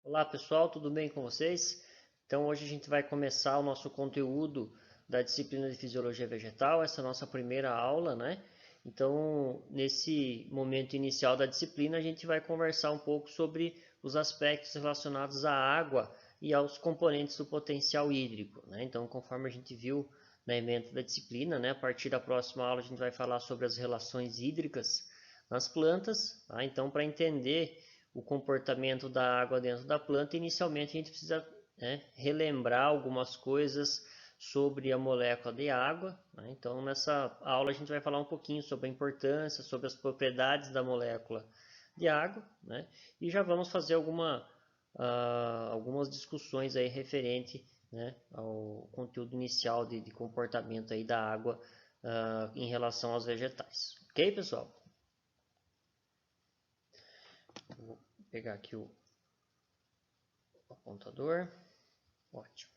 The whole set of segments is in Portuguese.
Olá pessoal, tudo bem com vocês? Então hoje a gente vai começar o nosso conteúdo da disciplina de Fisiologia Vegetal, essa é a nossa primeira aula, né? Então nesse momento inicial da disciplina a gente vai conversar um pouco sobre os aspectos relacionados à água e aos componentes do potencial hídrico, né? Então conforme a gente viu na ementa da disciplina, né? A partir da próxima aula a gente vai falar sobre as relações hídricas nas plantas, tá? Então para entender o comportamento da água dentro da planta, inicialmente a gente precisa, né, relembrar algumas coisas sobre a molécula de água, né? Então nessa aula a gente vai falar um pouquinho sobre a importância, sobre as propriedades da molécula de água, né? E já vamos fazer algumas discussões aí referente, né, ao conteúdo inicial de comportamento aí da água em relação aos vegetais. Ok, pessoal? Vou pegar aqui o apontador. Ótimo.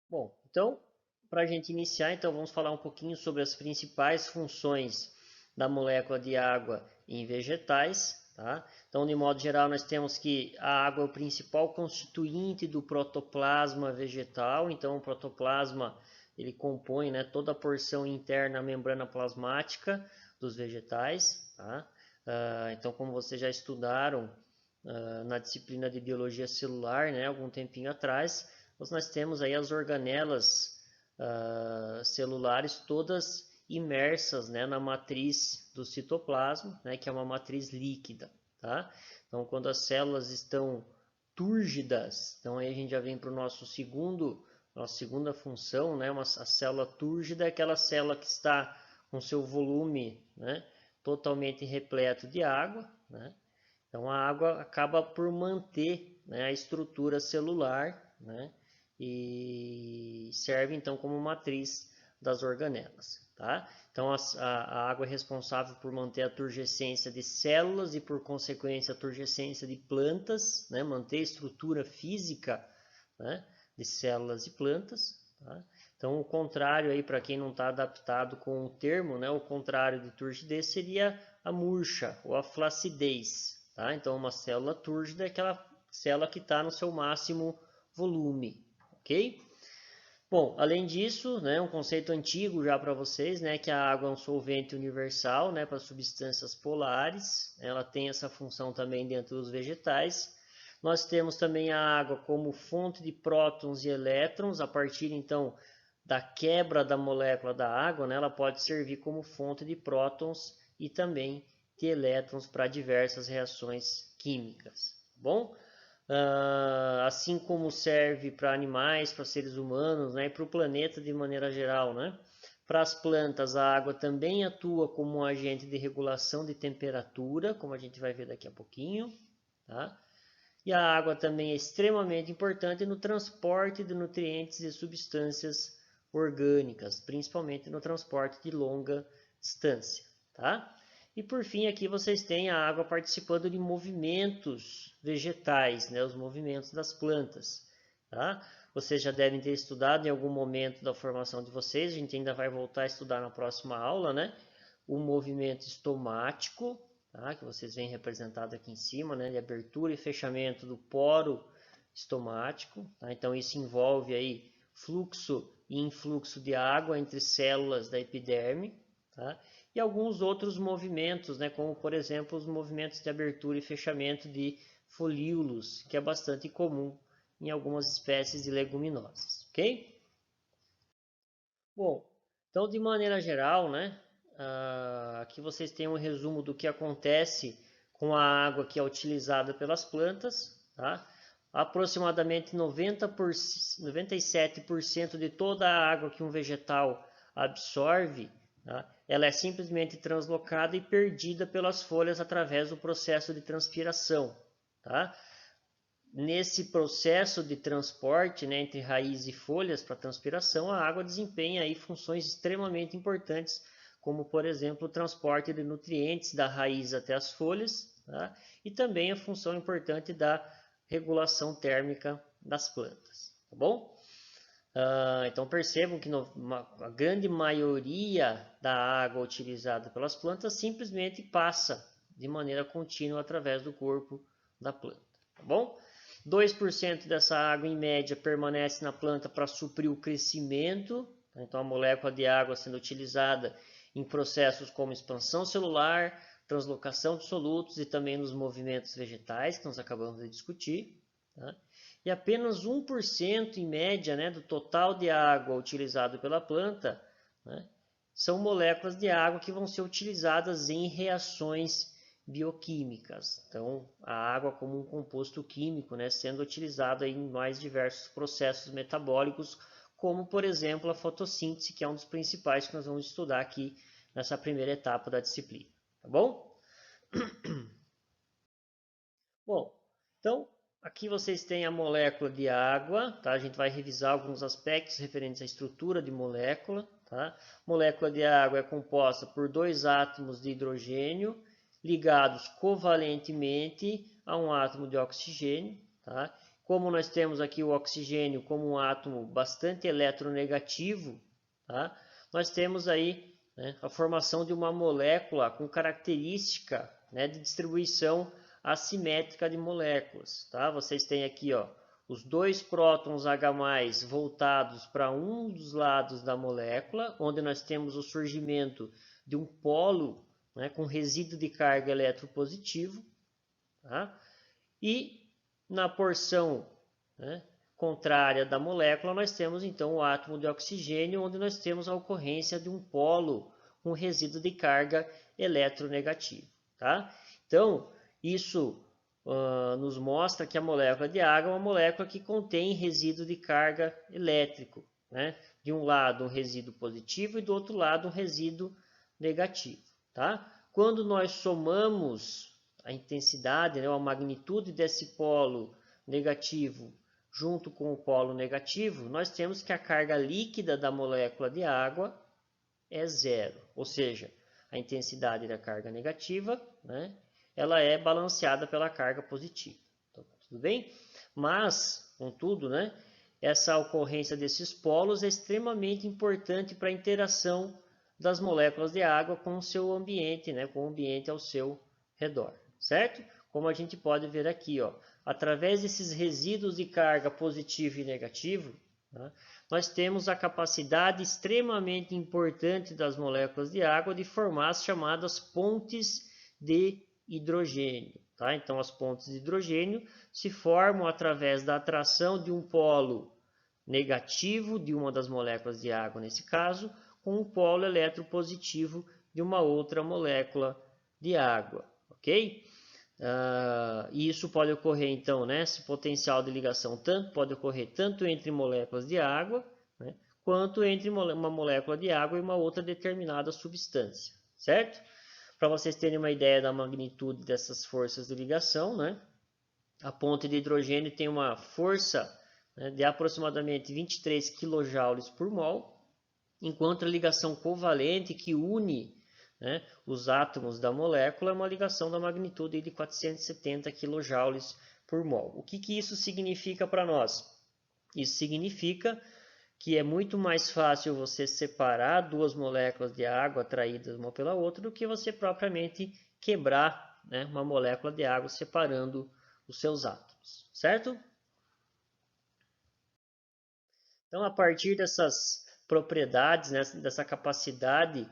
Bom, então, para a gente iniciar, então vamos falar um pouquinho sobre as principais funções da molécula de água em vegetais, tá? Então, de modo geral, nós temos que a água é o principal constituinte do protoplasma vegetal. Então, o protoplasma ele compõe, né, toda a porção interna da membrana plasmática dos vegetais, tá? Então, como vocês já estudaram na disciplina de biologia celular, né, algum tempinho atrás, nós temos aí as organelas celulares todas imersas, né, na matriz do citoplasma, né, que é uma matriz líquida, tá? Então, quando as células estão túrgidas, então aí a gente já vem para o nossa segunda função, né, a célula túrgida é aquela célula que está com seu volume, né, totalmente repleto de água, né? Então a água acaba por manter, né, a estrutura celular, né, e serve então como matriz das organelas. Tá? Então a água é responsável por manter a turgescência de células e por consequência a turgescência de plantas, né, manter a estrutura física, né, de células e plantas. Tá? Então o contrário aí para quem não está adaptado com o termo, né, o contrário de turgidez seria a murcha ou a flacidez. Tá? Então, uma célula túrgida é aquela célula que está no seu máximo volume, ok? Bom, além disso, né, um conceito antigo já para vocês, né, que a água é um solvente universal, né, para substâncias polares. Ela tem essa função também dentro dos vegetais. Nós temos também a água como fonte de prótons e elétrons, a partir então da quebra da molécula da água, né, ela pode servir como fonte de prótons e também de elétrons para diversas reações químicas. Bom, assim como serve para animais, para seres humanos, né, e para o planeta de maneira geral, né? Para as plantas, a água também atua como um agente de regulação de temperatura, como a gente vai ver daqui a pouquinho, tá? E a água também é extremamente importante no transporte de nutrientes e substâncias orgânicas, principalmente no transporte de longa distância, tá? E por fim, aqui vocês têm a água participando de movimentos vegetais, né? Os movimentos das plantas, tá? Vocês já devem ter estudado em algum momento da formação de vocês, a gente ainda vai voltar a estudar na próxima aula, né? O movimento estomático, tá? Que vocês veem representado aqui em cima, né? De abertura e fechamento do poro estomático, tá? Então isso envolve aí fluxo e influxo de água entre células da epiderme, tá? E alguns outros movimentos, né, como por exemplo os movimentos de abertura e fechamento de folíolos, que é bastante comum em algumas espécies de leguminosas, ok? Bom, então de maneira geral, né, aqui vocês têm um resumo do que acontece com a água que é utilizada pelas plantas, tá? Aproximadamente 97% de toda a água que um vegetal absorve, tá? Ela é simplesmente translocada e perdida pelas folhas através do processo de transpiração, tá? Nesse processo de transporte, né, entre raiz e folhas para transpiração, a água desempenha aí funções extremamente importantes, como por exemplo o transporte de nutrientes da raiz até as folhas, tá? E também a função importante da regulação térmica das plantas, tá bom? Então percebam que a grande maioria da água utilizada pelas plantas simplesmente passa de maneira contínua através do corpo da planta, tá bom? 2% dessa água, em média, permanece na planta para suprir o crescimento. Então, a molécula de água sendo utilizada em processos como expansão celular, translocação de solutos e também nos movimentos vegetais, que nós acabamos de discutir. Tá? E apenas 1% em média, né, do total de água utilizado pela planta, né, são moléculas de água que vão ser utilizadas em reações bioquímicas. Então, a água como um composto químico, né, sendo utilizado em mais diversos processos metabólicos, como, por exemplo, a fotossíntese, que é um dos principais que nós vamos estudar aqui nessa primeira etapa da disciplina. Tá bom? Bom, então, aqui vocês têm a molécula de água, tá? A gente vai revisar alguns aspectos referentes à estrutura de molécula, tá? Molécula de água é composta por dois átomos de hidrogênio ligados covalentemente a um átomo de oxigênio, tá? Como nós temos aqui o oxigênio como um átomo bastante eletronegativo, tá? Nós temos aí, né, a formação de uma molécula com característica, né, de distribuição assimétrica de moléculas, tá? Vocês têm aqui, ó, os dois prótons H+ voltados para um dos lados da molécula, onde nós temos o surgimento de um polo, né, com resíduo de carga eletropositivo, tá? E na porção, né, contrária da molécula, nós temos então o átomo de oxigênio, onde nós temos a ocorrência de um polo com resíduo de carga eletronegativo, tá? Então, isso nos mostra que a molécula de água é uma molécula que contém resíduo de carga elétrico, né? De um lado um resíduo positivo e do outro lado um resíduo negativo, tá? Quando nós somamos a intensidade, né, a magnitude desse polo negativo junto com o polo negativo, nós temos que a carga líquida da molécula de água é zero, ou seja, a intensidade da carga negativa, né, ela é balanceada pela carga positiva. Então, tudo bem? Mas, contudo, né, essa ocorrência desses polos é extremamente importante para a interação das moléculas de água com o seu ambiente, né, com o ambiente ao seu redor, certo? Como a gente pode ver aqui, ó, através desses resíduos de carga positivo e negativo, tá, nós temos a capacidade extremamente importante das moléculas de água de formar as chamadas pontes de hidrogênio. Tá? Então, as pontes de hidrogênio se formam através da atração de um polo negativo de uma das moléculas de água, nesse caso, com um polo eletropositivo de uma outra molécula de água. Ok? E isso pode ocorrer, então, né, esse potencial de ligação pode ocorrer tanto entre moléculas de água, né, quanto entre uma molécula de água e uma outra determinada substância, certo? Para vocês terem uma ideia da magnitude dessas forças de ligação, né, a ponte de hidrogênio tem uma força, né, de aproximadamente 23 kJ por mol, enquanto a ligação covalente que une, né, os átomos da molécula é uma ligação da magnitude de 470 kJ por mol. O que isso significa para nós? Isso significa que é muito mais fácil você separar duas moléculas de água atraídas uma pela outra do que você propriamente quebrar, né, uma molécula de água separando os seus átomos, certo? Então, a partir dessas propriedades, né, dessa capacidade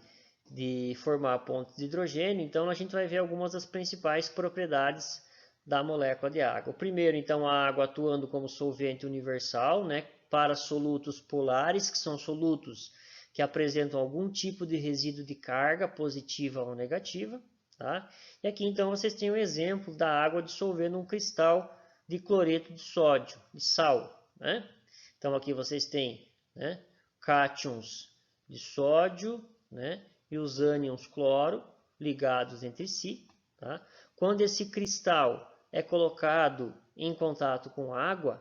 de formar pontos de hidrogênio, então a gente vai ver algumas das principais propriedades da molécula de água. O primeiro, então, a água atuando como solvente universal, né, para solutos polares, que são solutos que apresentam algum tipo de resíduo de carga, positiva ou negativa. Tá? E aqui, então, vocês têm um exemplo da água dissolvendo um cristal de cloreto de sódio, de sal. Né? Então, aqui vocês têm, né, cátions de sódio, né, e os ânions cloro ligados entre si. Tá? Quando esse cristal é colocado em contato com água,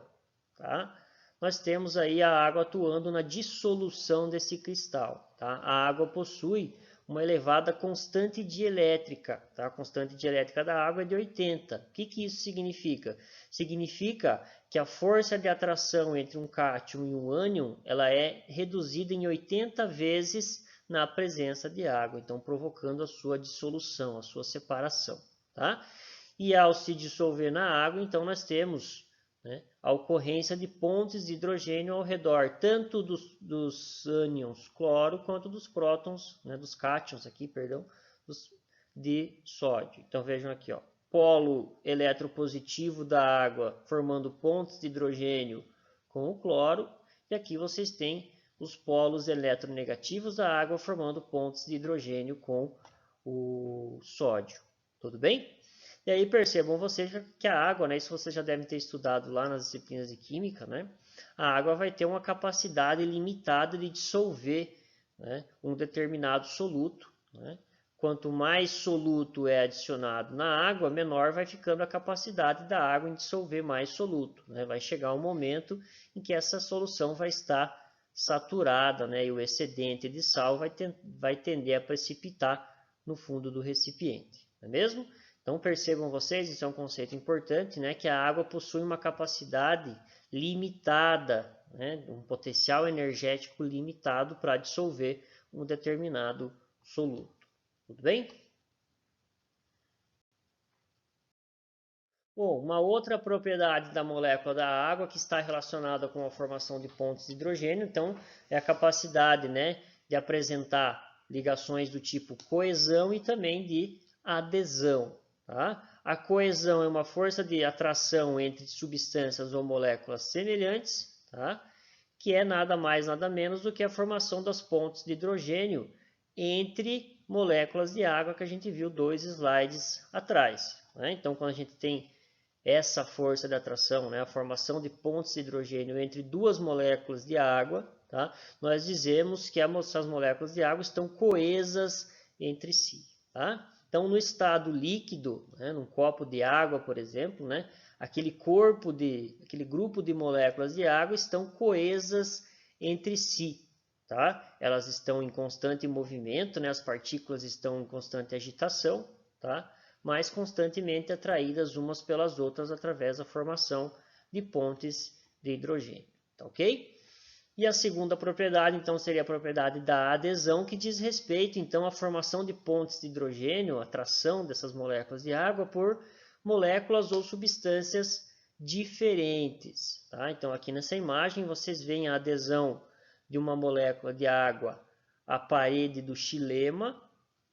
tá? Nós temos aí a água atuando na dissolução desse cristal. Tá? A água possui uma elevada constante dielétrica. Tá? A constante dielétrica da água é de 80. O que isso significa? Significa que a força de atração entre um cátion e um ânion ela é reduzida em 80 vezes na presença de água, então provocando a sua dissolução, a sua separação. Tá? e ao se dissolver na água, então nós temos, né, a ocorrência de pontes de hidrogênio ao redor, tanto dos ânions cloro quanto dos prótons, né, dos cátions aqui, perdão, de sódio. Então vejam aqui, ó, polo eletropositivo da água formando pontes de hidrogênio com o cloro, e aqui vocês têm os polos eletronegativos da água formando pontes de hidrogênio com o sódio. Tudo bem? E aí percebam vocês que a água, né, isso vocês já devem ter estudado lá nas disciplinas de química, né? A água vai ter uma capacidade limitada de dissolver, né, um determinado soluto, né? Quanto mais soluto é adicionado na água, menor vai ficando a capacidade da água em dissolver mais soluto, né? Vai chegar um momento em que essa solução vai estar saturada, né? E o excedente de sal vai tender a precipitar no fundo do recipiente, não é mesmo? Então percebam vocês, isso é um conceito importante, né? Que a água possui uma capacidade limitada, né? Um potencial energético limitado para dissolver um determinado soluto. Tudo bem? Bom, uma outra propriedade da molécula da água que está relacionada com a formação de pontes de hidrogênio, então, é a capacidade, né, de apresentar ligações do tipo coesão e também de adesão. Tá? A coesão é uma força de atração entre substâncias ou moléculas semelhantes, tá? Que é nada mais, nada menos do que a formação das pontes de hidrogênio entre moléculas de água que a gente viu 2 slides atrás. Né? Então, quando a gente tem essa força de atração, né, a formação de pontes de hidrogênio entre duas moléculas de água, tá? Nós dizemos que as moléculas de água estão coesas entre si. Tá? Então, no estado líquido, né, num copo de água, por exemplo, né, aquele grupo de moléculas de água estão coesas entre si. Tá? Elas estão em constante movimento, né, as partículas estão em constante agitação, tá? Mas constantemente atraídas umas pelas outras através da formação de pontes de hidrogênio. Tá ok? E a segunda propriedade, então, seria a propriedade da adesão, que diz respeito, então, à formação de pontes de hidrogênio, a atração dessas moléculas de água por moléculas ou substâncias diferentes. Tá? Então, aqui nessa imagem, vocês veem a adesão de uma molécula de água à parede do xilema,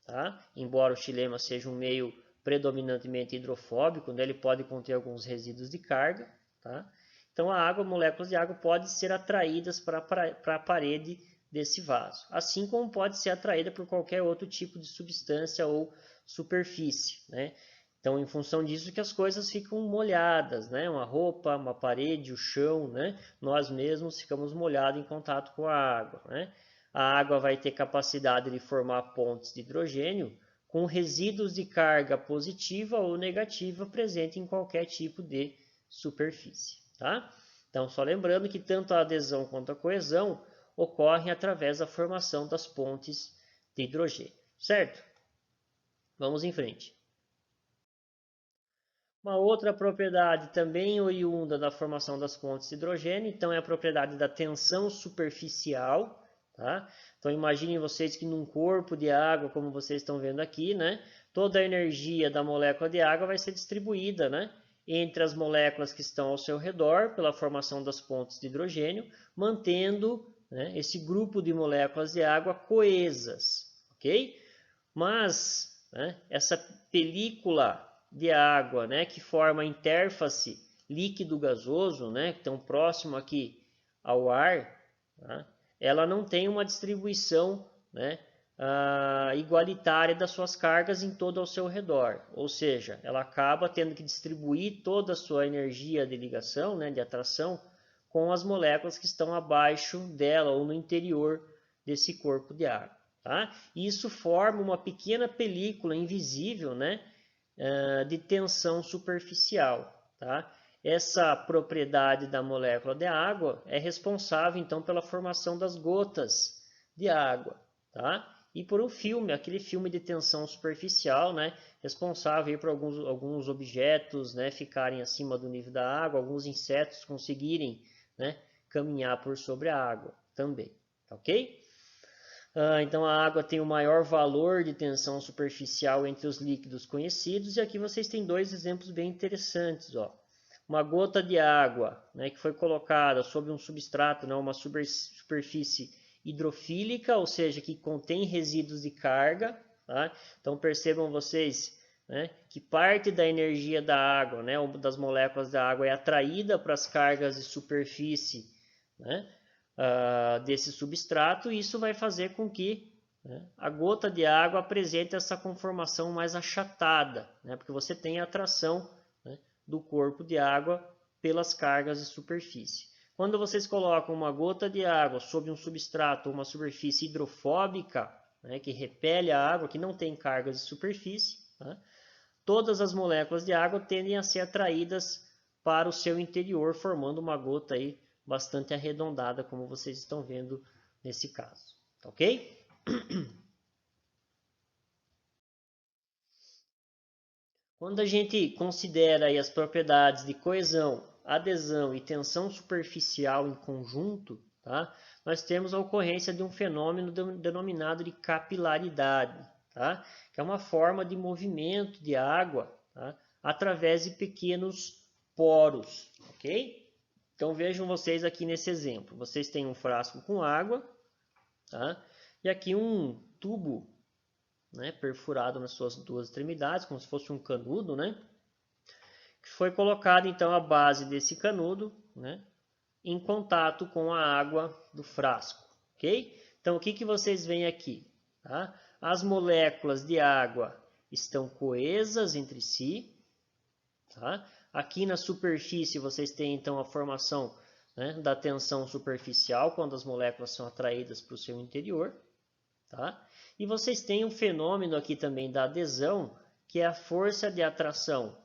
tá? Embora o xilema seja um meio predominantemente hidrofóbico, né? Ele pode conter alguns resíduos de carga, tá? Então a água, moléculas de água podem ser atraídas para a parede desse vaso, assim como pode ser atraída por qualquer outro tipo de substância ou superfície, né? Então, em função disso que as coisas ficam molhadas, né? Uma roupa, uma parede, o chão, né? Nós mesmos ficamos molhados em contato com a água, né? A água vai ter capacidade de formar pontes de hidrogênio com resíduos de carga positiva ou negativa presente em qualquer tipo de superfície. Tá? Então, só lembrando que tanto a adesão quanto a coesão ocorrem através da formação das pontes de hidrogênio. Certo? Vamos em frente. Uma outra propriedade também oriunda da formação das pontes de hidrogênio, então é a propriedade da tensão superficial. Tá? Então imaginem vocês que num corpo de água, como vocês estão vendo aqui, né, toda a energia da molécula de água vai ser distribuída, né, entre as moléculas que estão ao seu redor pela formação das pontes de hidrogênio, mantendo, né, esse grupo de moléculas de água coesas, ok? Mas, né, essa película de água, né, que forma a interface líquido-gasoso, né, tão próximo aqui ao ar, tá? Ela não tem uma distribuição, né, igualitária das suas cargas em todo ao seu redor, ou seja, ela acaba tendo que distribuir toda a sua energia de ligação, né, de atração, com as moléculas que estão abaixo dela ou no interior desse corpo de água. Tá? E isso forma uma pequena película invisível, né, de tensão superficial. Tá? Essa propriedade da molécula de água é responsável, então, pela formação das gotas de água. Tá? E por um filme, aquele filme de tensão superficial, né, responsável por alguns objetos, né, ficarem acima do nível da água, alguns insetos conseguirem, né, caminhar por sobre a água também. Ok? Então a água tem o maior valor de tensão superficial entre os líquidos conhecidos, e aqui vocês têm dois exemplos bem interessantes. Ó. Uma gota de água, né, que foi colocada sobre um substrato, né, uma superfície hidrofílica, ou seja, que contém resíduos de carga. Tá? Então percebam vocês, né, que parte da energia da água, né, das moléculas da água, é atraída para as cargas de superfície, né, desse substrato, e isso vai fazer com que, né, a gota de água apresente essa conformação mais achatada, né, porque você tem a atração, né, do corpo de água pelas cargas de superfície. Quando vocês colocam uma gota de água sobre um substrato ou uma superfície hidrofóbica, né, que repele a água, que não tem cargas de superfície, né, todas as moléculas de água tendem a ser atraídas para o seu interior, formando uma gota aí bastante arredondada, como vocês estão vendo nesse caso. Ok? Quando a gente considera aí as propriedades de coesão, adesão e tensão superficial em conjunto, tá? Nós temos a ocorrência de um fenômeno denominado de capilaridade, tá? Que é uma forma de movimento de água, tá? Através de pequenos poros, ok? Então vejam vocês aqui nesse exemplo. Vocês têm um frasco com água, tá? E aqui um tubo, né, perfurado nas suas duas extremidades, como se fosse um canudo, né? Que foi colocado então a base desse canudo, né, em contato com a água do frasco, ok? Então o que vocês veem aqui? Tá? As moléculas de água estão coesas entre si, tá? Aqui na superfície vocês têm então a formação, né, da tensão superficial quando as moléculas são atraídas para o seu interior, tá? E vocês têm um fenômeno aqui também da adesão, que é a força de atração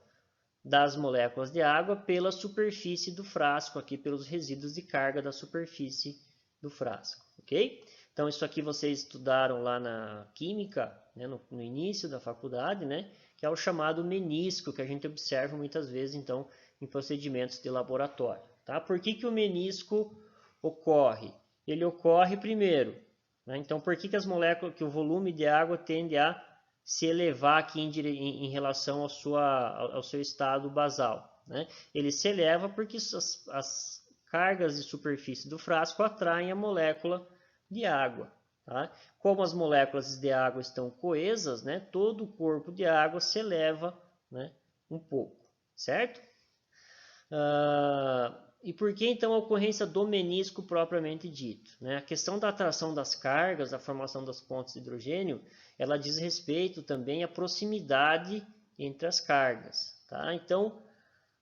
das moléculas de água pela superfície do frasco, aqui pelos resíduos de carga da superfície do frasco, ok? Então isso aqui vocês estudaram lá na química, né, no início da faculdade, né, que é o chamado menisco, que a gente observa muitas vezes então em procedimentos de laboratório, tá? Por que o menisco ocorre? Ele ocorre primeiro, né? Então por que as moléculas, que o volume de água tende a se elevar aqui em relação ao seu estado basal, né? Ele se eleva porque as cargas de superfície do frasco atraem a molécula de água, tá? Como as moléculas de água estão coesas, né, todo o corpo de água se eleva, né, um pouco, certo? E por que então a ocorrência do menisco propriamente dito? Né? A questão da atração das cargas, a formação das pontes de hidrogênio, ela diz respeito também à proximidade entre as cargas. Tá? Então,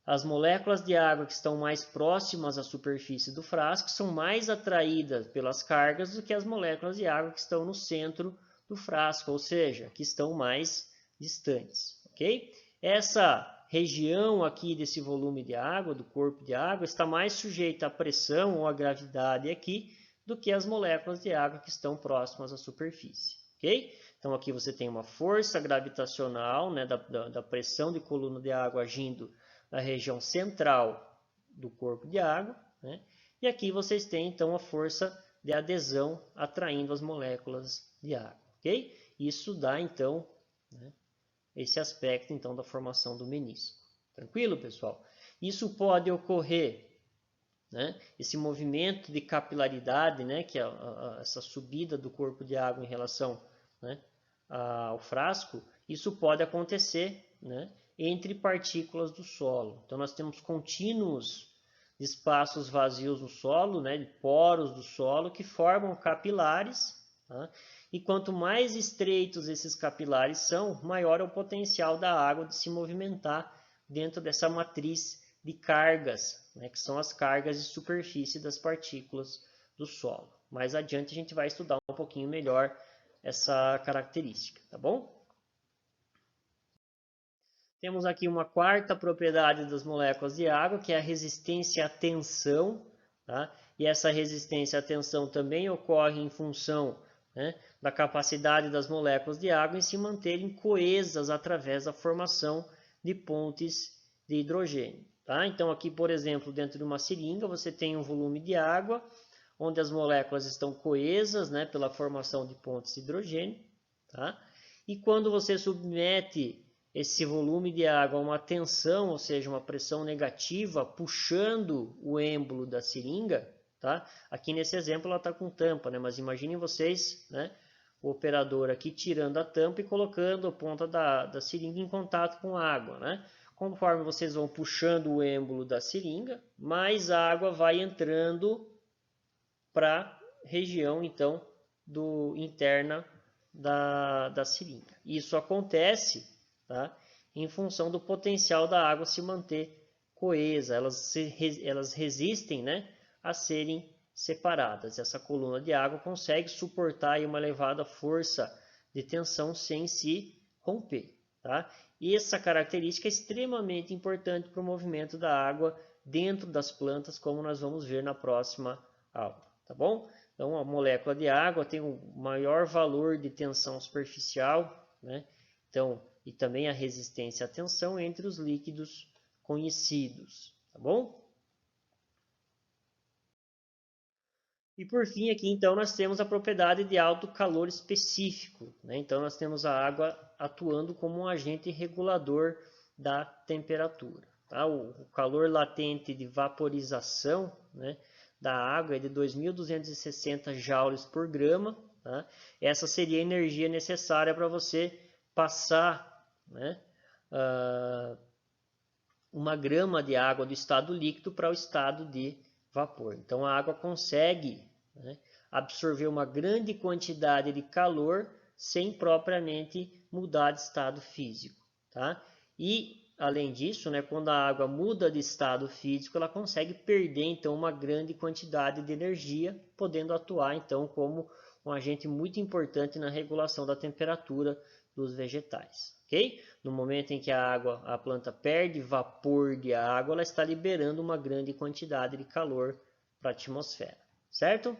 as moléculas de água que estão mais próximas à superfície do frasco são mais atraídas pelas cargas do que as moléculas de água que estão no centro do frasco, ou seja, que estão mais distantes. Ok? Essa região aqui desse volume de água, do corpo de água, está mais sujeita à pressão ou à gravidade aqui do que as moléculas de água que estão próximas à superfície. Ok? Então aqui você tem uma força gravitacional, né, da pressão de coluna de água agindo na região central do corpo de água, né? E aqui vocês têm então a força de adesão atraindo as moléculas de água, ok? Isso dá então, né, esse aspecto então da formação do menisco. Tranquilo, pessoal? Isso pode ocorrer, né, esse movimento de capilaridade, né, que é essa subida do corpo de água em relação, né, ao frasco, isso pode acontecer, né, entre partículas do solo. Então nós temos contínuos espaços vazios no solo, né, de poros do solo que formam capilares, tá? E quanto mais estreitos esses capilares são, maior é o potencial da água de se movimentar dentro dessa matriz de cargas, né, que são as cargas de superfície das partículas do solo. Mais adiante a gente vai estudar um pouquinho melhor essa característica, tá bom? Temos aqui uma quarta propriedade das moléculas de água, que é a resistência à tensão, tá? E essa resistência à tensão também ocorre em função, né, da capacidade das moléculas de água em se manterem coesas através da formação de pontes de hidrogênio. Tá? Então aqui, por exemplo, dentro de uma seringa, você tem um volume de água, onde as moléculas estão coesas, né, pela formação de pontes de hidrogênio, tá? E quando você submete esse volume de água a uma tensão, ou seja, uma pressão negativa, puxando o êmbolo da seringa, tá? Aqui nesse exemplo ela está com tampa, né? Mas imaginem vocês, né, o operador aqui tirando a tampa e colocando a ponta da seringa em contato com a água, né? Conforme vocês vão puxando o êmbolo da seringa, mais água vai entrando para a região, então, interna da seringa. Isso acontece, tá, em função do potencial da água se manter coesa. Elas resistem, né, a serem separadas. Essa coluna de água consegue suportar aí uma elevada força de tensão sem se romper. Tá? E essa característica é extremamente importante para o movimento da água dentro das plantas, como nós vamos ver na próxima aula. Tá bom? Então, a molécula de água tem um maior valor de tensão superficial, né? Então, e também a resistência à tensão entre os líquidos conhecidos. Tá bom? E por fim aqui então nós temos a propriedade de alto calor específico, né? Então nós temos a água atuando como um agente regulador da temperatura, tá? O calor latente de vaporização, né, da água é de 2.260 joules por grama, tá? Essa seria a energia necessária para você passar, né, uma grama de água do estado líquido para o estado de vapor. Então a água consegue, né, absorver uma grande quantidade de calor sem propriamente mudar de estado físico, tá? E além disso, né, quando a água muda de estado físico, ela consegue perder então uma grande quantidade de energia, podendo atuar então como um agente muito importante na regulação da temperatura dos vegetais, ok? No momento em que a planta perde vapor de água, ela está liberando uma grande quantidade de calor para a atmosfera, certo?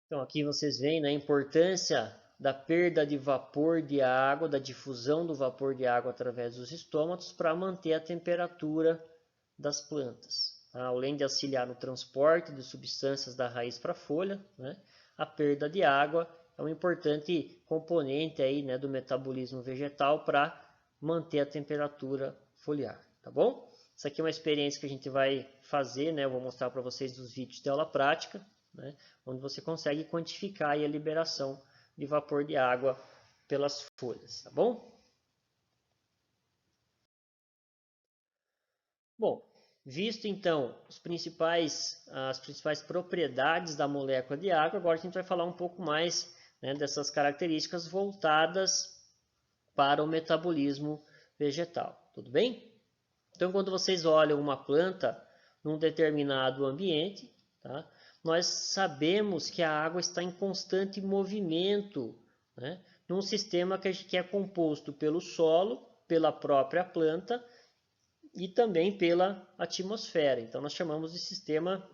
Então aqui vocês veem, né, a importância da perda de vapor de água, da difusão do vapor de água através dos estômatos para manter a temperatura das plantas. Além de auxiliar no transporte de substâncias da raiz para a folha, né, a perda de água é um importante componente aí, né, do metabolismo vegetal para manter a temperatura foliar, tá bom? Isso aqui é uma experiência que a gente vai fazer, né, eu vou mostrar para vocês dos vídeos de aula prática, né, onde você consegue quantificar aí a liberação de vapor de água pelas folhas, tá bom? Bom, visto então as principais propriedades da molécula de água, agora a gente vai falar um pouco mais, né, dessas características voltadas para o metabolismo vegetal, tudo bem? Então, quando vocês olham uma planta num determinado ambiente, tá, nós sabemos que a água está em constante movimento, né, num sistema que é composto pelo solo, pela própria planta e também pela atmosfera. Então, nós chamamos de sistema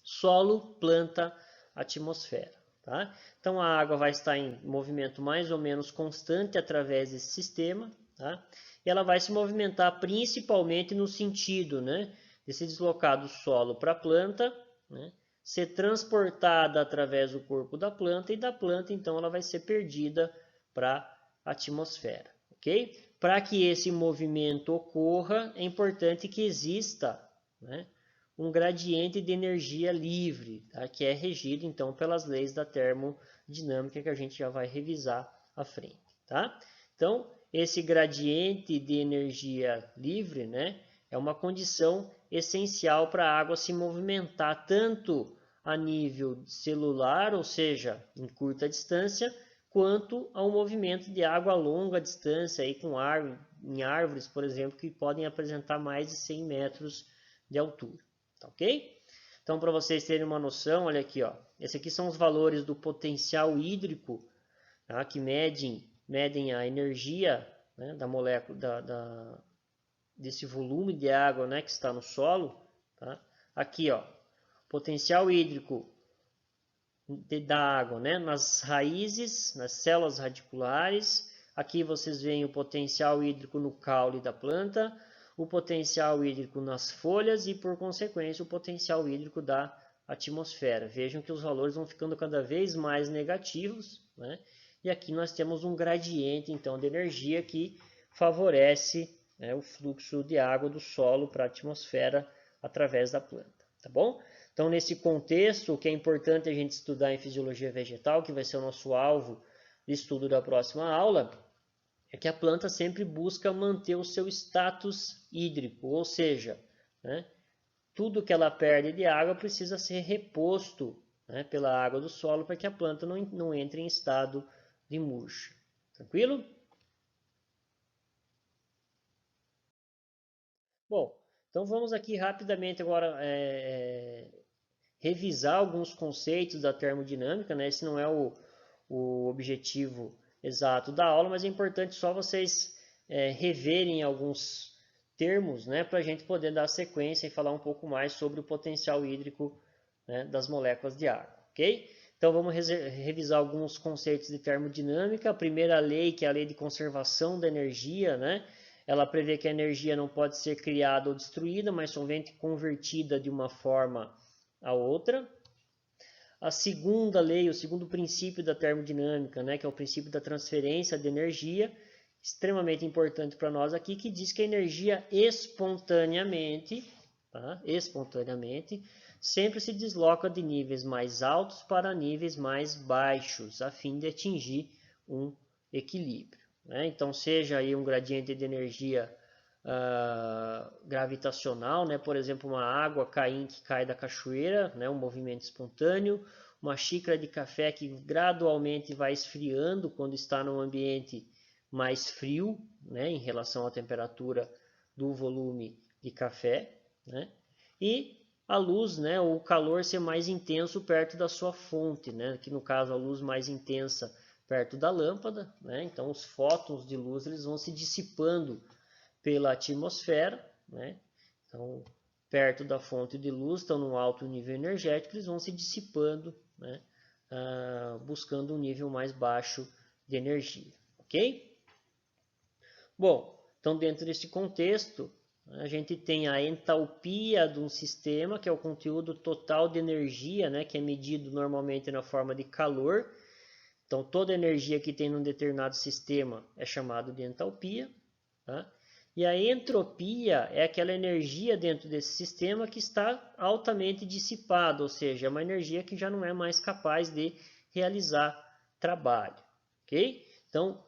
solo, planta, atmosfera. Tá? Então, a água vai estar em movimento mais ou menos constante através desse sistema. Tá? E ela vai se movimentar principalmente no sentido, né, de se deslocar do solo para a planta, né, ser transportada através do corpo da planta e da planta, então, ela vai ser perdida para a atmosfera. Ok? Para que esse movimento ocorra, é importante que exista, né, um gradiente de energia livre, tá, que é regido então pelas leis da termodinâmica que a gente já vai revisar à frente. Tá? Então, esse gradiente de energia livre, né, é uma condição essencial para a água se movimentar tanto a nível celular, ou seja, em curta distância, quanto ao movimento de água a longa distância, aí em árvores, por exemplo, que podem apresentar mais de 100 metros de altura. Tá ok? Então, para vocês terem uma noção, olha aqui, ó. Esses aqui são os valores do potencial hídrico, tá, que medem a energia, né, da molécula, desse volume de água, né, que está no solo. Tá? Aqui, ó, potencial hídrico da água, né, nas raízes, nas células radiculares. Aqui vocês veem o potencial hídrico no caule da planta, o potencial hídrico nas folhas e, por consequência, o potencial hídrico da atmosfera. Vejam que os valores vão ficando cada vez mais negativos, né? E aqui nós temos um gradiente, então, de energia que favorece, né, o fluxo de água do solo para a atmosfera através da planta, tá bom? Então, nesse contexto, o que é importante a gente estudar em fisiologia vegetal, que vai ser o nosso alvo de estudo da próxima aula, é que a planta sempre busca manter o seu status hídrico, ou seja, né, tudo que ela perde de água precisa ser reposto, né, pela água do solo para que a planta não entre em estado de murcha. Tranquilo? Bom, então vamos aqui rapidamente agora revisar alguns conceitos da termodinâmica, né? Esse não é o objetivo exato da aula, mas é importante só vocês reverem alguns termos, né, para a gente poder dar sequência e falar um pouco mais sobre o potencial hídrico, né, das moléculas de água, ok? Então vamos revisar alguns conceitos de termodinâmica. A primeira lei, que é a lei de conservação da energia, né? Ela prevê que a energia não pode ser criada ou destruída, mas somente convertida de uma forma a outra. A segunda lei, o segundo princípio da termodinâmica, né, que é o princípio da transferência de energia, extremamente importante para nós aqui, que diz que a energia espontaneamente, tá, espontaneamente, sempre se desloca de níveis mais altos para níveis mais baixos, a fim de atingir um equilíbrio, né? Então, seja aí um gradiente de energia gravitacional, né? Por exemplo, uma água caindo que cai da cachoeira, né? Um movimento espontâneo, uma xícara de café que gradualmente vai esfriando quando está num ambiente mais frio, né? Em relação à temperatura do volume de café, né? E a luz, né? O calor ser mais intenso perto da sua fonte, né? Que no caso a luz mais intensa perto da lâmpada, né? Então os fótons de luz eles vão se dissipando pela atmosfera, né? Então, perto da fonte de luz, estão num alto nível energético, eles vão se dissipando, né? Buscando um nível mais baixo de energia, ok? Bom, então dentro desse contexto, a gente tem a entalpia de um sistema, que é o conteúdo total de energia, né? Que é medido normalmente na forma de calor. Então, toda energia que tem num determinado sistema é chamado de entalpia, tá? E a entropia é aquela energia dentro desse sistema que está altamente dissipada, ou seja, é uma energia que já não é mais capaz de realizar trabalho, ok? Então,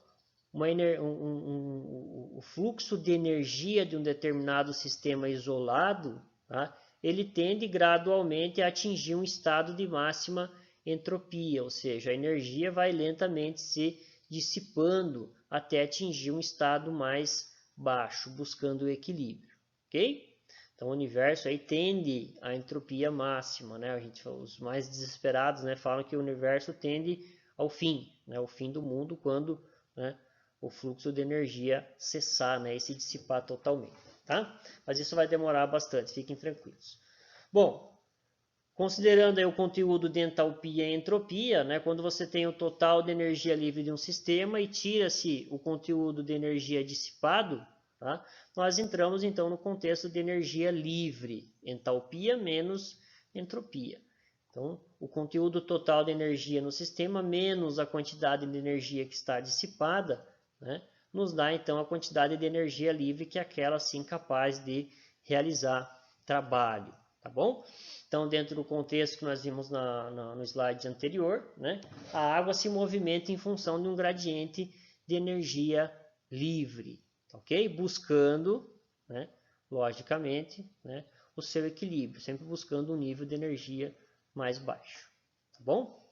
o fluxo de energia de um determinado sistema isolado, tá? Ele tende gradualmente a atingir um estado de máxima entropia, ou seja, a energia vai lentamente se dissipando até atingir um estado mais baixo, buscando o equilíbrio, ok? Então o universo aí tende à entropia máxima, né? Os mais desesperados, né, falam que o universo tende ao fim, né? O fim do mundo quando, né, o fluxo de energia cessar, né, e se dissipar totalmente, tá? Mas isso vai demorar bastante, fiquem tranquilos. Bom, considerando aí o conteúdo de entalpia e entropia, né, quando você tem o total de energia livre de um sistema e tira-se o conteúdo de energia dissipado, tá, nós entramos então no contexto de energia livre, entalpia menos entropia. Então, o conteúdo total de energia no sistema menos a quantidade de energia que está dissipada, né, nos dá então a quantidade de energia livre que é aquela assim capaz de realizar trabalho, tá bom? Então, dentro do contexto que nós vimos no slide anterior, né, a água se movimenta em função de um gradiente de energia livre, ok? Buscando, né, logicamente, né, o seu equilíbrio, sempre buscando um nível de energia mais baixo, tá bom?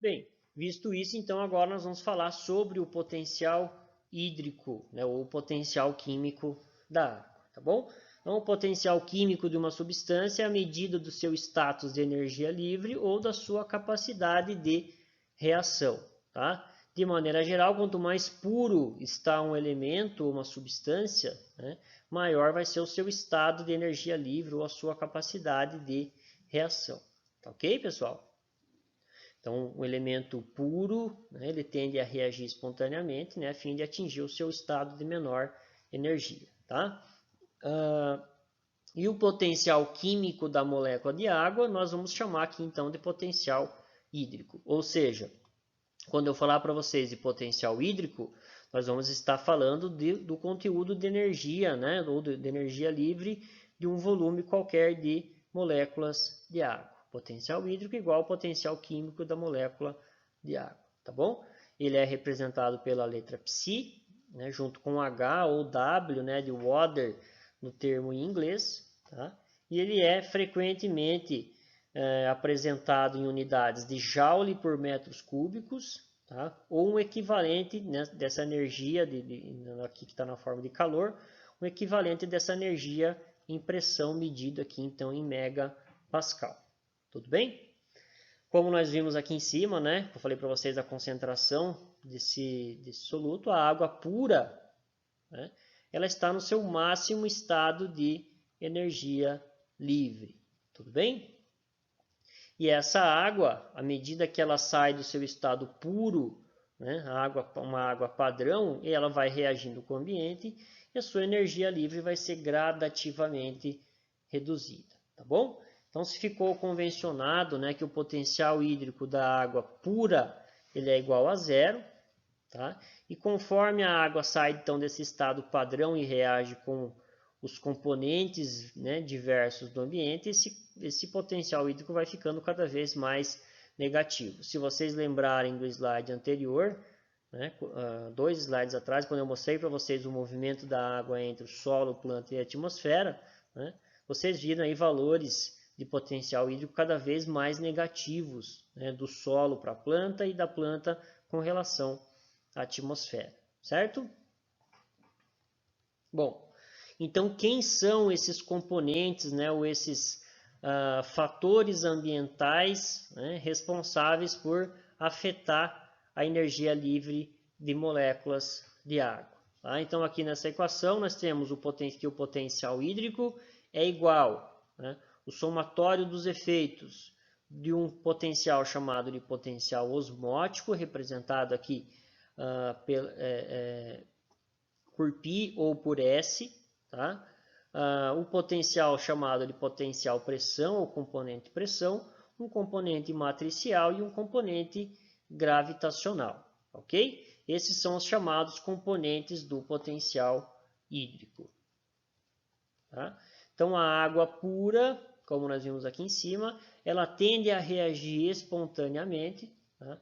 Bem, visto isso, então agora nós vamos falar sobre o potencial hídrico, né, ou o potencial químico da água, tá bom? Então, o potencial químico de uma substância é a medida do seu status de energia livre ou da sua capacidade de reação, tá? De maneira geral, quanto mais puro está um elemento ou uma substância, né, maior vai ser o seu estado de energia livre ou a sua capacidade de reação. Tá ok, pessoal? Então, o elemento puro, né, ele tende a reagir espontaneamente, né, a fim de atingir o seu estado de menor energia, tá? E o potencial químico da molécula de água, nós vamos chamar aqui então de potencial hídrico. Ou seja, quando eu falar para vocês de potencial hídrico, nós vamos estar falando do conteúdo de energia, né? Ou de energia livre de um volume qualquer de moléculas de água. Potencial hídrico igual ao potencial químico da molécula de água, tá bom? Ele é representado pela letra psi, né? Junto com H ou W, né? De water no termo em inglês, tá? E ele é frequentemente apresentado em unidades de joule por metros cúbicos, tá? Ou um equivalente, né, dessa energia, aqui que está na forma de calor, um equivalente dessa energia em pressão medida aqui então em megapascal. Tudo bem? Como nós vimos aqui em cima, né, eu falei para vocês a concentração desse soluto, a água pura, né, ela está no seu máximo estado de energia livre. Tudo bem? E essa água, à medida que ela sai do seu estado puro, né, uma água padrão, ela vai reagindo com o ambiente e a sua energia livre vai ser gradativamente reduzida, tá bom? Então, se ficou convencionado, né, que o potencial hídrico da água pura ele é igual a zero, tá? E conforme a água sai então desse estado padrão e reage com os componentes, né, diversos do ambiente, esse potencial hídrico vai ficando cada vez mais negativo. Se vocês lembrarem do slide anterior, né, 2 slides atrás, quando eu mostrei para vocês o movimento da água entre o solo, planta e a atmosfera, né, vocês viram aí valores de potencial hídrico cada vez mais negativos, né, do solo para a planta e da planta com relação à atmosfera, certo? Bom, então quem são esses componentes, né, ou esses fatores ambientais, né, responsáveis por afetar a energia livre de moléculas de água? Tá? Então aqui nessa equação nós temos que o potencial hídrico é igual, né, o somatório dos efeitos de um potencial chamado de potencial osmótico, representado aqui por π ou por S, tá? Um potencial chamado de potencial pressão ou componente pressão, um componente matricial e um componente gravitacional, ok? Esses são os chamados componentes do potencial hídrico. Tá? Então a água pura, como nós vimos aqui em cima, ela tende a reagir espontaneamente, tá?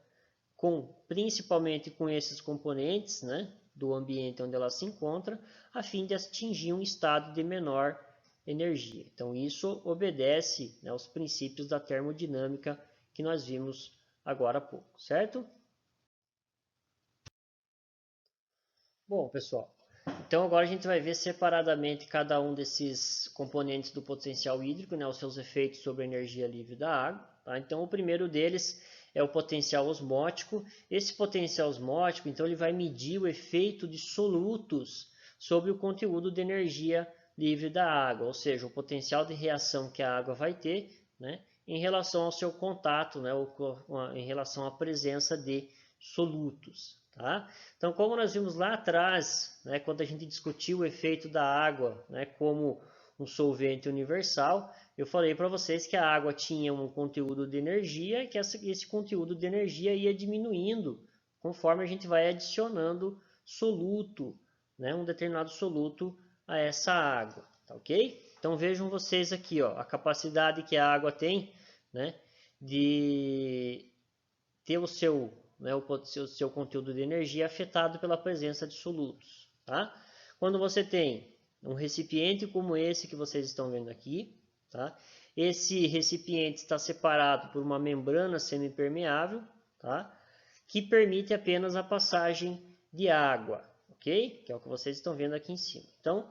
Principalmente com esses componentes, né, do ambiente onde ela se encontra, a fim de atingir um estado de menor energia. Então isso obedece, né, aos princípios da termodinâmica que nós vimos agora há pouco, certo? Bom, pessoal, então agora a gente vai ver separadamente cada um desses componentes do potencial hídrico, né, os seus efeitos sobre a energia livre da água. Tá? Então o primeiro deles é o potencial osmótico. Esse potencial osmótico, então, ele vai medir o efeito de solutos sobre o conteúdo de energia livre da água, ou seja, o potencial de reação que a água vai ter, né, em relação ao seu contato, né, em relação à presença de solutos. Tá? Então, como nós vimos lá atrás, né, quando a gente discutiu o efeito da água, né, como um solvente universal, eu falei para vocês que a água tinha um conteúdo de energia e que esse conteúdo de energia ia diminuindo conforme a gente vai adicionando soluto, né, um determinado soluto a essa água, tá ok? Então vejam vocês aqui, ó, a capacidade que a água tem, né, de ter o seu conteúdo de energia afetado pela presença de solutos. Tá? Quando você tem um recipiente como esse que vocês estão vendo aqui, tá? Esse recipiente está separado por uma membrana semipermeável, tá? Que permite apenas a passagem de água, ok? Que é o que vocês estão vendo aqui em cima. Então,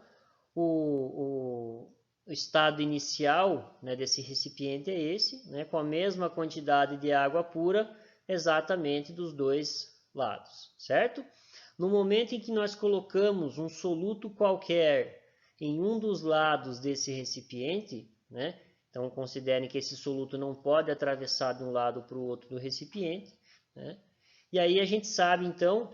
o estado inicial, né, desse recipiente é esse, né, com a mesma quantidade de água pura, exatamente dos dois lados, certo? No momento em que nós colocamos um soluto qualquer em um dos lados desse recipiente, né? Então considerem que esse soluto não pode atravessar de um lado para o outro do recipiente, né? E aí a gente sabe então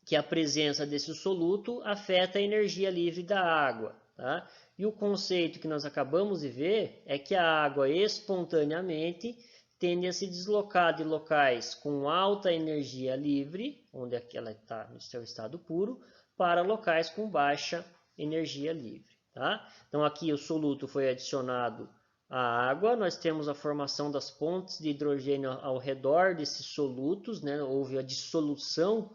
que a presença desse soluto afeta a energia livre da água, tá? E o conceito que nós acabamos de ver é que a água espontaneamente tende a se deslocar de locais com alta energia livre, onde ela está no seu estado puro, para locais com baixa energia livre, tá? Então aqui o soluto foi adicionado à água, nós temos a formação das pontes de hidrogênio ao redor desses solutos, né? Houve a dissolução,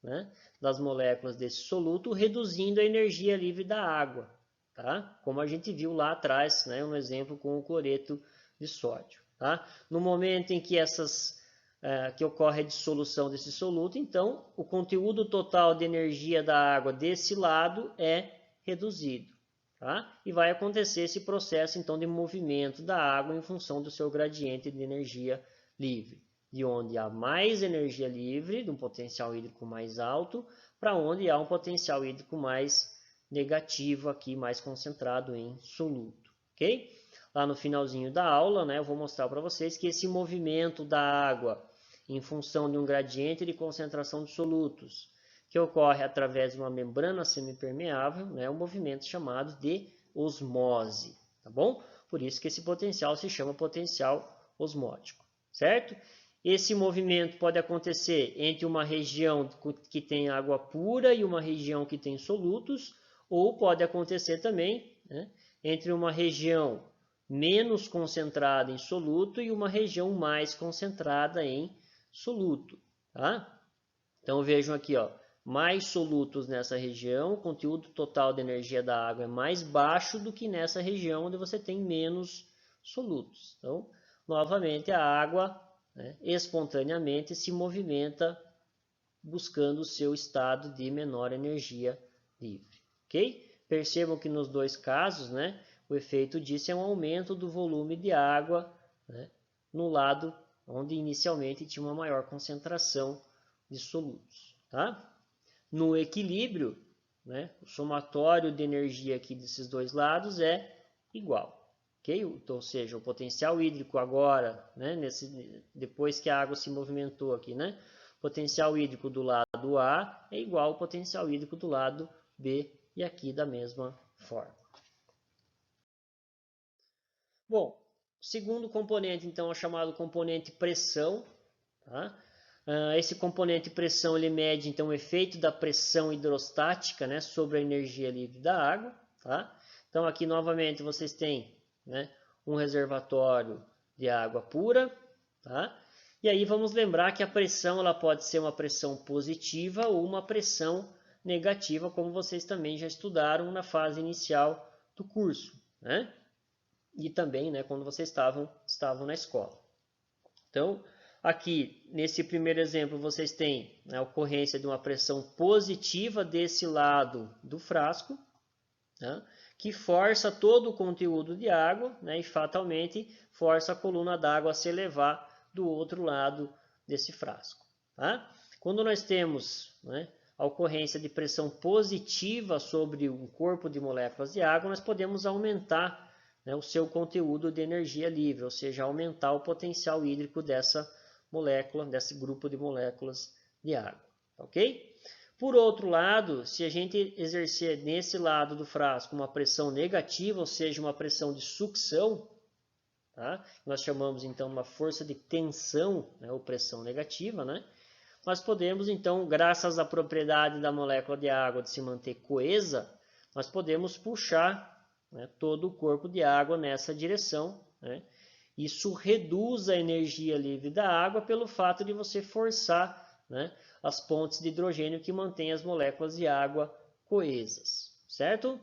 né, das moléculas desse soluto, reduzindo a energia livre da água, tá? Como a gente viu lá atrás, né, um exemplo com o cloreto de sódio. Tá? No momento em que que ocorre a dissolução desse soluto, então o conteúdo total de energia da água desse lado é reduzido. Tá? E vai acontecer esse processo então de movimento da água em função do seu gradiente de energia livre, de onde há mais energia livre, de um potencial hídrico mais alto, para onde há um potencial hídrico mais negativo aqui, mais concentrado em soluto, ok? Lá no finalzinho da aula, né, eu vou mostrar para vocês que esse movimento da água em função de um gradiente de concentração de solutos, que ocorre através de uma membrana semipermeável, né, um movimento chamado de osmose, tá bom? Por isso que esse potencial se chama potencial osmótico, certo? Esse movimento pode acontecer entre uma região que tem água pura e uma região que tem solutos, ou pode acontecer também, né, entre uma região menos concentrada em soluto e uma região mais concentrada em soluto. Tá? Então vejam aqui, ó, mais solutos nessa região, o conteúdo total de energia da água é mais baixo do que nessa região onde você tem menos solutos. Então, novamente, a água, né, espontaneamente se movimenta buscando o seu estado de menor energia livre. Ok? Percebam que nos dois casos, né, o efeito disso é um aumento do volume de água, né, no lado onde inicialmente tinha uma maior concentração de solutos. Tá? No equilíbrio, né, o somatório de energia aqui desses dois lados é igual. Okay? Então, ou seja, o potencial hídrico agora, né, depois que a água se movimentou aqui, né, o potencial hídrico do lado A é igual ao potencial hídrico do lado B, e aqui da mesma forma. Bom, o segundo componente, então, é chamado componente pressão. Tá? Esse componente pressão ele mede então o efeito da pressão hidrostática, né, sobre a energia livre da água. Tá? Então aqui novamente vocês têm, né, um reservatório de água pura. Tá? E aí vamos lembrar que a pressão ela pode ser uma pressão positiva ou uma pressão negativa, como vocês também já estudaram na fase inicial do curso, né? E também, né, quando vocês estavam na escola. Então, aqui, nesse primeiro exemplo, vocês têm a ocorrência de uma pressão positiva desse lado do frasco, né, que força todo o conteúdo de água, né, e fatalmente força a coluna d'água a se elevar do outro lado desse frasco. Tá? Quando nós temos, né, a ocorrência de pressão positiva sobre um corpo de moléculas de água, nós podemos aumentar, né, o seu conteúdo de energia livre, ou seja, aumentar o potencial hídrico dessa molécula, desse grupo de moléculas de água. Ok? Por outro lado, se a gente exercer nesse lado do frasco uma pressão negativa, ou seja, uma pressão de sucção, tá? Nós chamamos então uma força de tensão, né, ou pressão negativa, né? Nós podemos então, graças à propriedade da molécula de água de se manter coesa, nós podemos puxar, né, todo o corpo de água nessa direção, né? Isso reduz a energia livre da água pelo fato de você forçar, né, as pontes de hidrogênio que mantêm as moléculas de água coesas, certo?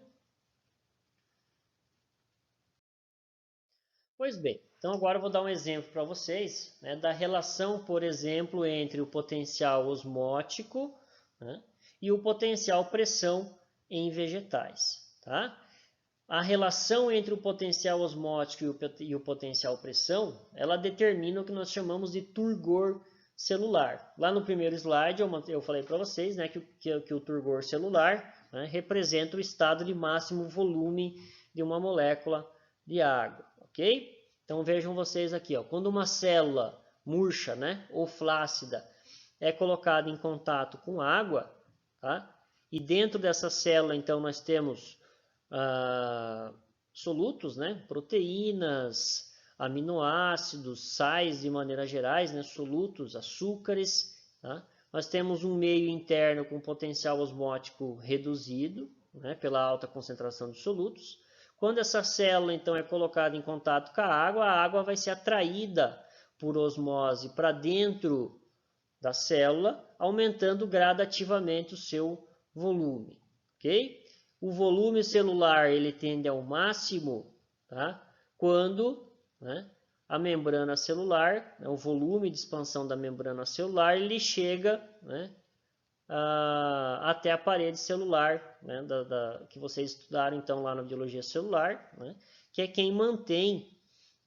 Pois bem, então agora eu vou dar um exemplo para vocês, né, da relação, por exemplo, entre o potencial osmótico, né, e o potencial pressão em vegetais. Tá? A relação entre o potencial osmótico e o potencial pressão, ela determina o que nós chamamos de turgor celular. Lá no primeiro slide eu falei para vocês, né, que o turgor celular, né, representa o estado de máximo volume de uma molécula de água, ok? Então vejam vocês aqui, ó, quando uma célula murcha, né, ou flácida é colocada em contato com água, tá? E dentro dessa célula, então, nós temos solutos, né? Proteínas, aminoácidos, sais de maneira gerais, né? Solutos, açúcares, tá? Nós temos um meio interno com potencial osmótico reduzido, né? Pela alta concentração de solutos. Quando essa célula, então, é colocada em contato com a água vai ser atraída por osmose para dentro da célula, aumentando gradativamente o seu volume, ok? O volume celular ele tende ao máximo, tá? Quando, né, a membrana celular, né, o volume de expansão da membrana celular, ele chega, né, até a parede celular, né, que vocês estudaram então lá na biologia celular, né, que é quem mantém,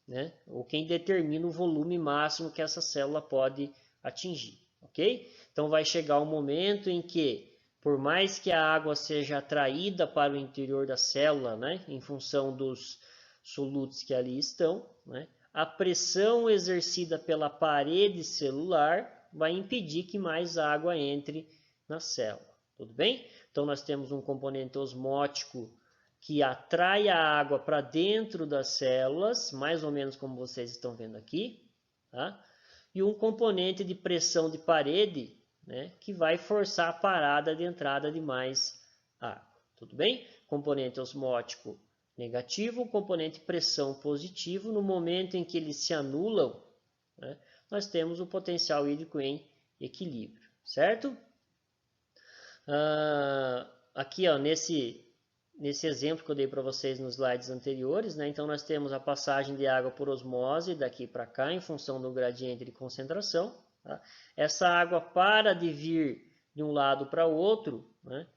né, ou quem determina o volume máximo que essa célula pode atingir, ok? Então vai chegar um momento em que, por mais que a água seja atraída para o interior da célula, né, em função dos solutos que ali estão, né, a pressão exercida pela parede celular vai impedir que mais água entre na célula, tudo bem? Então nós temos um componente osmótico que atrai a água para dentro das células, mais ou menos como vocês estão vendo aqui, tá? E um componente de pressão de parede, né, que vai forçar a parada de entrada de mais água, tudo bem? Componente osmótico negativo, componente pressão positivo, no momento em que eles se anulam, né, nós temos o potencial hídrico em equilíbrio, certo? Aqui, ó, nesse exemplo que eu dei para vocês nos slides anteriores, né? Então nós temos a passagem de água por osmose daqui para cá, em função do gradiente de concentração. Tá? Essa água para de vir de um lado para o outro, né?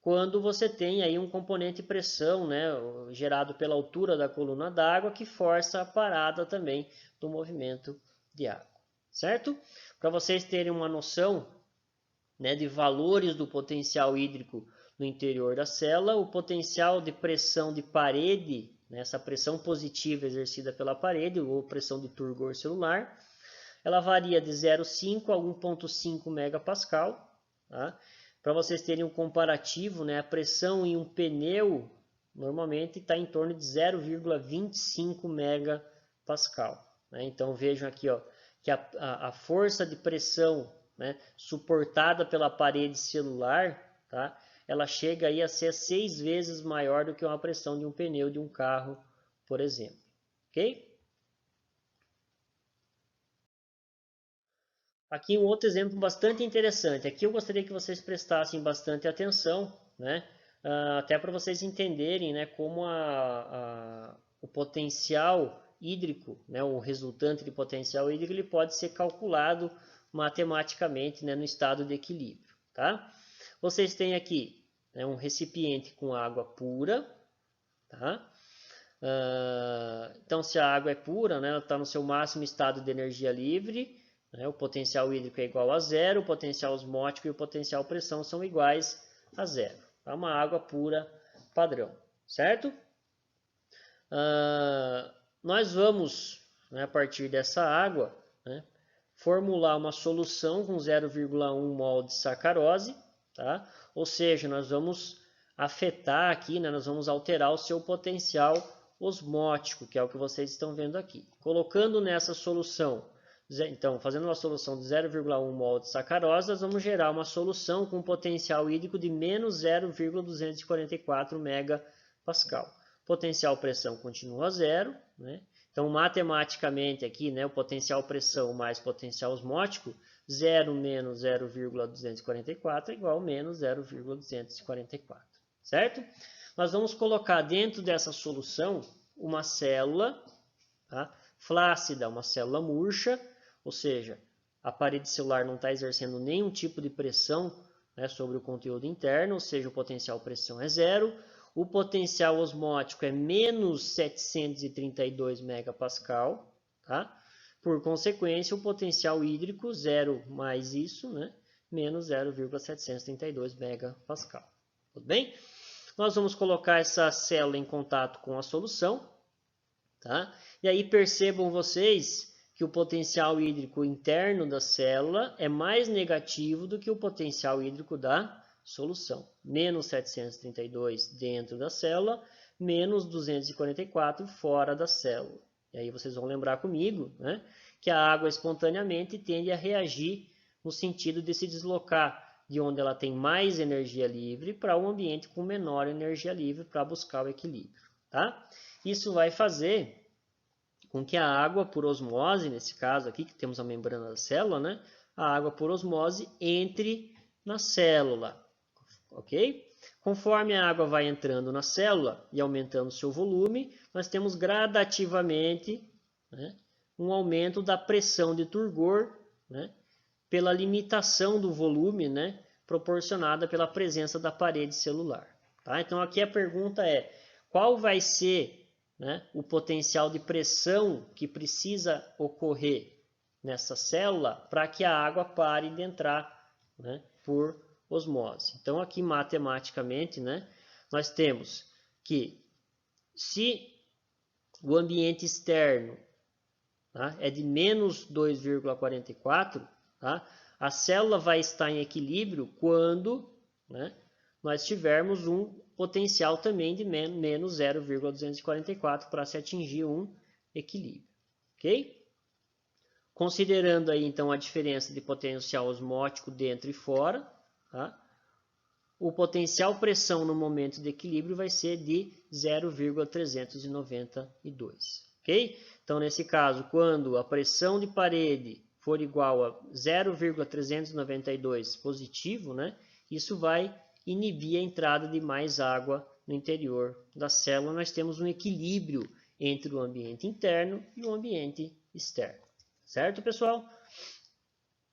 Quando você tem aí um componente pressão, né? Gerado pela altura da coluna d'água, que força a parada também do movimento de água, certo? Para vocês terem uma noção, né, de valores do potencial hídrico no interior da célula, o potencial de pressão de parede, né, essa pressão positiva exercida pela parede, ou pressão de turgor celular, ela varia de 0,5 a 1,5 megapascal. Tá? Para vocês terem um comparativo, né, a pressão em um pneu normalmente está em torno de 0,25 megapascal. Né? Então vejam aqui, ó, que a força de pressão, né, suportada pela parede celular, tá? Ela chega aí a ser 6 vezes maior do que uma pressão de um pneu de um carro, por exemplo. Ok? Aqui um outro exemplo bastante interessante. Aqui eu gostaria que vocês prestassem bastante atenção, né? Até para vocês entenderem, né, como o potencial hídrico, né, o resultante de potencial hídrico, ele pode ser calculado matematicamente, né, no estado de equilíbrio, tá? Vocês têm aqui, né, um recipiente com água pura, tá? Então, se a água é pura, né, ela está no seu máximo estado de energia livre, né, o potencial hídrico é igual a zero, o potencial osmótico e o potencial pressão são iguais a zero. É uma água pura padrão, certo? Nós vamos, né, a partir dessa água, né, formular uma solução com 0,1 mol de sacarose, tá? Ou seja, nós vamos afetar aqui, né, nós vamos alterar o seu potencial osmótico, que é o que vocês estão vendo aqui. Colocando nessa solução, então, fazendo uma solução de 0,1 mol de sacarose, nós vamos gerar uma solução com potencial hídrico de menos 0,244 megapascal. Potencial pressão continua zero, né? Então, matematicamente aqui, né, o potencial pressão mais potencial osmótico, 0 menos 0,244 é igual a menos 0,244, certo? Nós vamos colocar dentro dessa solução uma célula, tá, flácida, uma célula murcha, ou seja, a parede celular não está exercendo nenhum tipo de pressão, né, sobre o conteúdo interno, ou seja, o potencial pressão é zero. O potencial osmótico é menos 732 megapascal, tá? Por consequência, o potencial hídrico, zero mais isso, né? Menos 0,732 megapascal. Tudo bem? Nós vamos colocar essa célula em contato com a solução, tá? E aí percebam vocês que o potencial hídrico interno da célula é mais negativo do que o potencial hídrico da solução. Menos 732 dentro da célula, menos 244 fora da célula. E aí vocês vão lembrar comigo, né, que a água espontaneamente tende a reagir no sentido de se deslocar de onde ela tem mais energia livre para um ambiente com menor energia livre para buscar o equilíbrio. Tá? Isso vai fazer com que a água por osmose, nesse caso aqui que temos a membrana da célula, né, a água por osmose entre na célula, ok? Conforme a água vai entrando na célula e aumentando seu volume, nós temos gradativamente, né, um aumento da pressão de turgor, né, pela limitação do volume, né, proporcionada pela presença da parede celular. Tá? Então aqui a pergunta é, qual vai ser, né, o potencial de pressão que precisa ocorrer nessa célula para que a água pare de entrar, né, por osmose? Então aqui matematicamente, né, nós temos que se o ambiente externo, tá, é de menos 2,44, tá, a célula vai estar em equilíbrio quando, né, nós tivermos um potencial também de menos 0,244 para se atingir um equilíbrio, ok? Considerando aí então a diferença de potencial osmótico dentro e fora, tá, o potencial pressão no momento de equilíbrio vai ser de 0,392, ok? Então nesse caso, quando a pressão de parede for igual a 0,392 positivo, né, isso vai inibir a entrada de mais água no interior da célula. Nós temos um equilíbrio entre o ambiente interno e o ambiente externo. Certo, pessoal?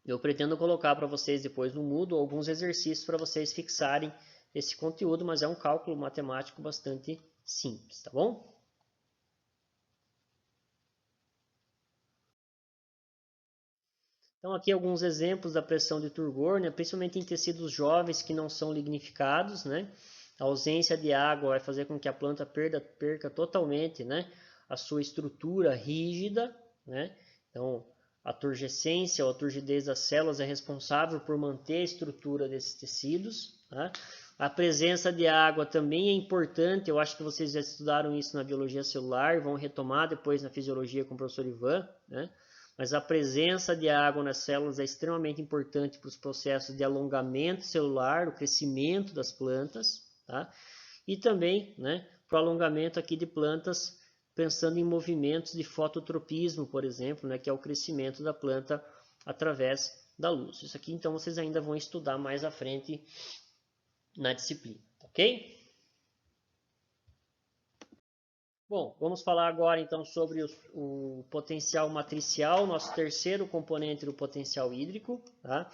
Eu pretendo colocar para vocês depois no Moodle alguns exercícios para vocês fixarem esse conteúdo, mas é um cálculo matemático bastante simples, tá bom? Então aqui alguns exemplos da pressão de turgor, né, principalmente em tecidos jovens que não são lignificados, né? A ausência de água vai fazer com que a planta perca totalmente, né, a sua estrutura rígida, né? Então a turgescência ou a turgidez das células é responsável por manter a estrutura desses tecidos, tá? A presença de água também é importante, eu acho que vocês já estudaram isso na biologia celular, vão retomar depois na fisiologia com o professor Ivan, né? Mas a presença de água nas células é extremamente importante para os processos de alongamento celular, o crescimento das plantas, tá? E também, né, para o alongamento aqui de plantas, pensando em movimentos de fototropismo, por exemplo, né, que é o crescimento da planta através da luz. Isso aqui, então, vocês ainda vão estudar mais à frente na disciplina, ok? Bom, vamos falar agora então sobre o potencial matricial, nosso terceiro componente do potencial hídrico. Tá?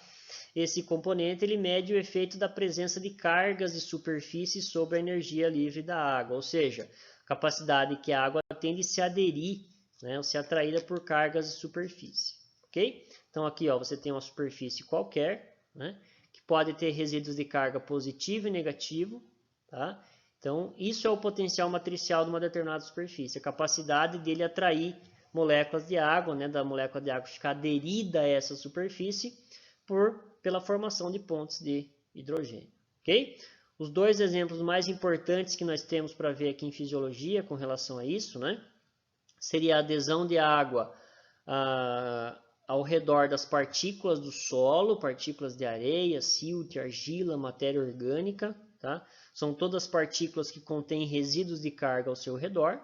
Esse componente ele mede o efeito da presença de cargas de superfície sobre a energia livre da água, ou seja, a capacidade que a água tem de se aderir, né, ou ser atraída por cargas de superfície. Ok? Então aqui ó, você tem uma superfície qualquer, né, que pode ter resíduos de carga positivo e negativo, tá? Então, isso é o potencial matricial de uma determinada superfície, a capacidade dele atrair moléculas de água, né, da molécula de água ficar aderida a essa superfície pela formação de pontes de hidrogênio. Ok? Os dois exemplos mais importantes que nós temos para ver aqui em fisiologia com relação a isso, né, seria a adesão de água ao redor das partículas do solo, partículas de areia, silt, argila, matéria orgânica, tá? São todas partículas que contêm resíduos de carga ao seu redor.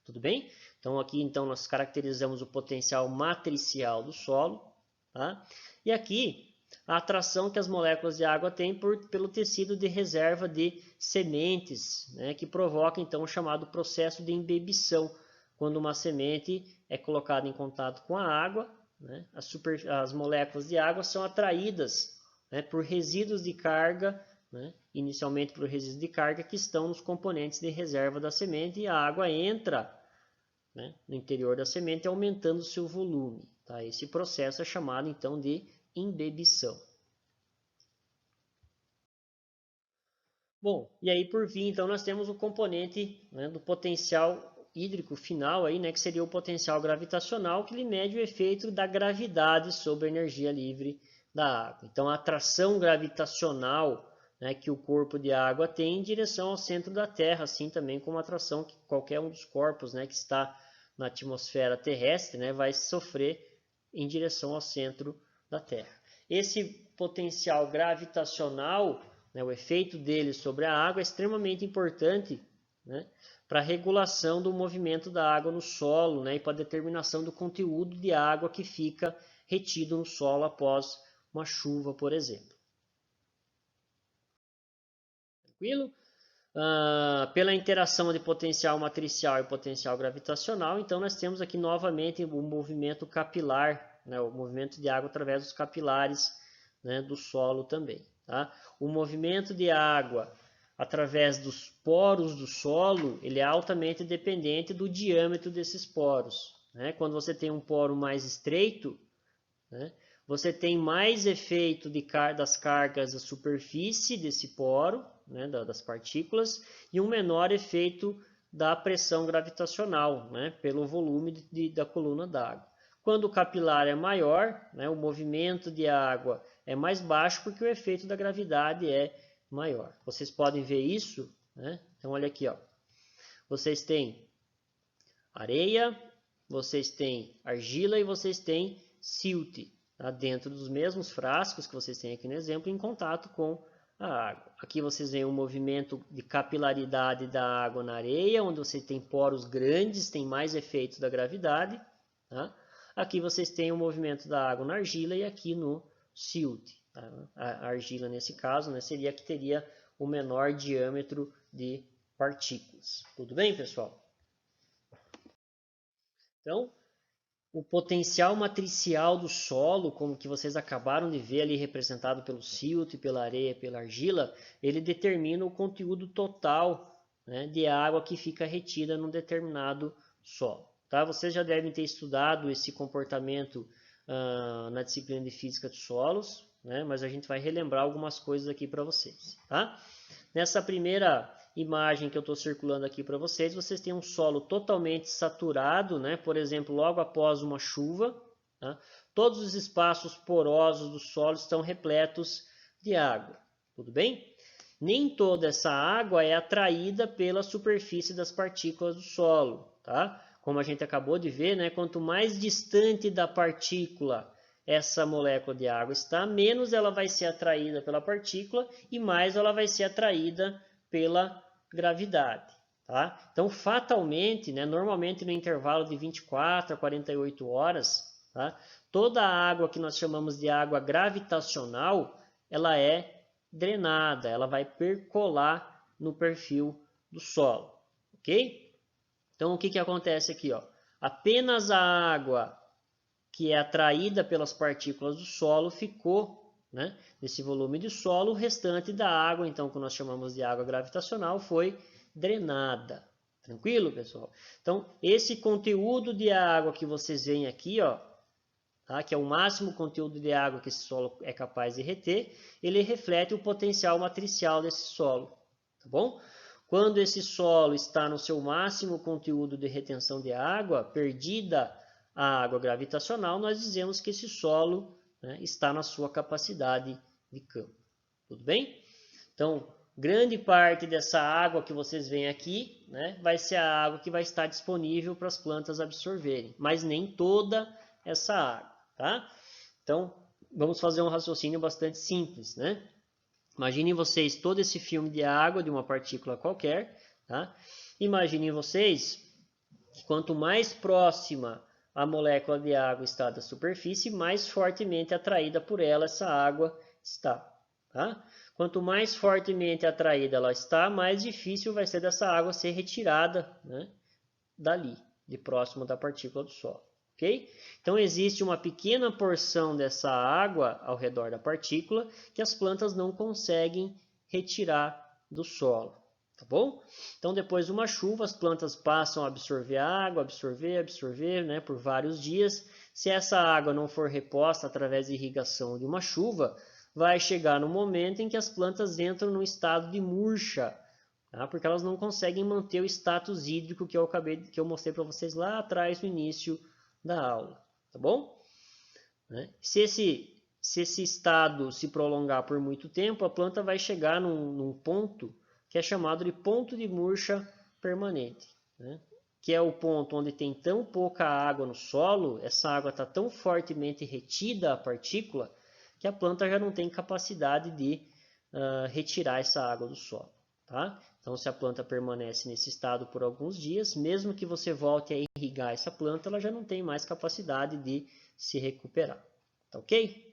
Tudo bem? Então aqui então nós caracterizamos o potencial matricial do solo, tá? E aqui a atração que as moléculas de água têm pelo tecido de reserva de sementes, né, que provoca então o chamado processo de embebição, quando uma semente é colocada em contato com a água, né, as moléculas de água são atraídas, né, por resíduos de carga, né, inicialmente por resíduos de carga que estão nos componentes de reserva da semente, e a água entra, né, no interior da semente, aumentando seu volume. Tá? Esse processo é chamado então de embebição. Bom, e aí por fim, então nós temos o componente, né, do potencial hídrico final, aí, né, que seria o potencial gravitacional, que ele mede o efeito da gravidade sobre a energia livre da água. Então, a atração gravitacional, né, que o corpo de água tem em direção ao centro da Terra, assim também como a atração que qualquer um dos corpos, né, que está na atmosfera terrestre, né, vai sofrer em direção ao centro da Terra. Esse potencial gravitacional, né, o efeito dele sobre a água é extremamente importante, né, para a regulação do movimento da água no solo, né, e para a determinação do conteúdo de água que fica retido no solo após uma chuva, por exemplo. Tranquilo? Pela interação de potencial matricial e potencial gravitacional, então nós temos aqui novamente o movimento capilar, né, o movimento de água através dos capilares, né, do solo também. Tá? O movimento de água através dos poros do solo, ele é altamente dependente do diâmetro desses poros. Né? Quando você tem um poro mais estreito, né, você tem mais efeito das cargas da superfície desse poro, né, das partículas, e um menor efeito da pressão gravitacional, né, pelo volume da coluna d'água. Quando o capilar é maior, né, o movimento de água é mais baixo porque o efeito da gravidade é maior. Vocês podem ver isso, né? Então olha aqui, ó. Vocês têm areia, vocês têm argila e vocês têm silt, tá? Dentro dos mesmos frascos que vocês têm aqui no exemplo, em contato com a água. Aqui vocês veem o movimento de capilaridade da água na areia, onde você tem poros grandes, tem mais efeitos da gravidade. Tá? Aqui vocês têm o movimento da água na argila e aqui no silt. Tá? A argila, nesse caso, né, seria a que teria o menor diâmetro de partículas. Tudo bem, pessoal? Então, o potencial matricial do solo, como que vocês acabaram de ver ali representado pelo silt, pela areia, pela argila, ele determina o conteúdo total, né, de água que fica retida num determinado solo. Tá? Vocês já devem ter estudado esse comportamento na disciplina de Física dos Solos, né, mas a gente vai relembrar algumas coisas aqui para vocês. Tá? Nessa primeira imagem que eu estou circulando aqui para vocês, vocês têm um solo totalmente saturado, né? Por exemplo, logo após uma chuva, tá? Todos os espaços porosos do solo estão repletos de água, tudo bem? Nem toda essa água é atraída pela superfície das partículas do solo, tá? Como a gente acabou de ver, né? Quanto mais distante da partícula essa molécula de água está, menos ela vai ser atraída pela partícula e mais ela vai ser atraída pela gravidade. Tá? Então, fatalmente, né, normalmente no intervalo de 24 a 48 horas, tá, toda a água que nós chamamos de água gravitacional, ela é drenada, ela vai percolar no perfil do solo. Ok? Então, o que acontece aqui? Ó? Apenas a água que é atraída pelas partículas do solo ficou, né, nesse volume de solo. O restante da água, então, que nós chamamos de água gravitacional, foi drenada. Tranquilo, pessoal? Então, esse conteúdo de água que vocês veem aqui, ó, tá, que é o máximo conteúdo de água que esse solo é capaz de reter, ele reflete o potencial matricial desse solo, tá bom? Quando esse solo está no seu máximo conteúdo de retenção de água, perdida a água gravitacional, nós dizemos que esse solo, né, está na sua capacidade de campo. Tudo bem? Então, grande parte dessa água que vocês veem aqui, né, vai ser a água que vai estar disponível para as plantas absorverem, mas nem toda essa água, tá? Então, vamos fazer um raciocínio bastante simples, né? Imaginem vocês todo esse filme de água de uma partícula qualquer, tá? Imaginem vocês que quanto mais próxima a molécula de água está da superfície, mais fortemente atraída por ela essa água está. Tá? Quanto mais fortemente atraída ela está, mais difícil vai ser dessa água ser retirada, né, dali, de próximo da partícula do solo. Okay? Então existe uma pequena porção dessa água ao redor da partícula que as plantas não conseguem retirar do solo. Tá bom? Então, depois de uma chuva, as plantas passam a absorver a água, absorver, né, por vários dias. Se essa água não for reposta através de irrigação de uma chuva, vai chegar no momento em que as plantas entram no estado de murcha, tá? Porque elas não conseguem manter o status hídrico que eu mostrei para vocês lá atrás no início da aula, tá bom? Se esse se esse estado se prolongar por muito tempo, a planta vai chegar num ponto que é chamado de ponto de murcha permanente, né? Que é o ponto onde tem tão pouca água no solo, essa água está tão fortemente retida a partícula, que a planta já não tem capacidade de retirar essa água do solo. Tá? Então, se a planta permanece nesse estado por alguns dias, mesmo que você volte a irrigar essa planta, ela já não tem mais capacidade de se recuperar. Tá ok?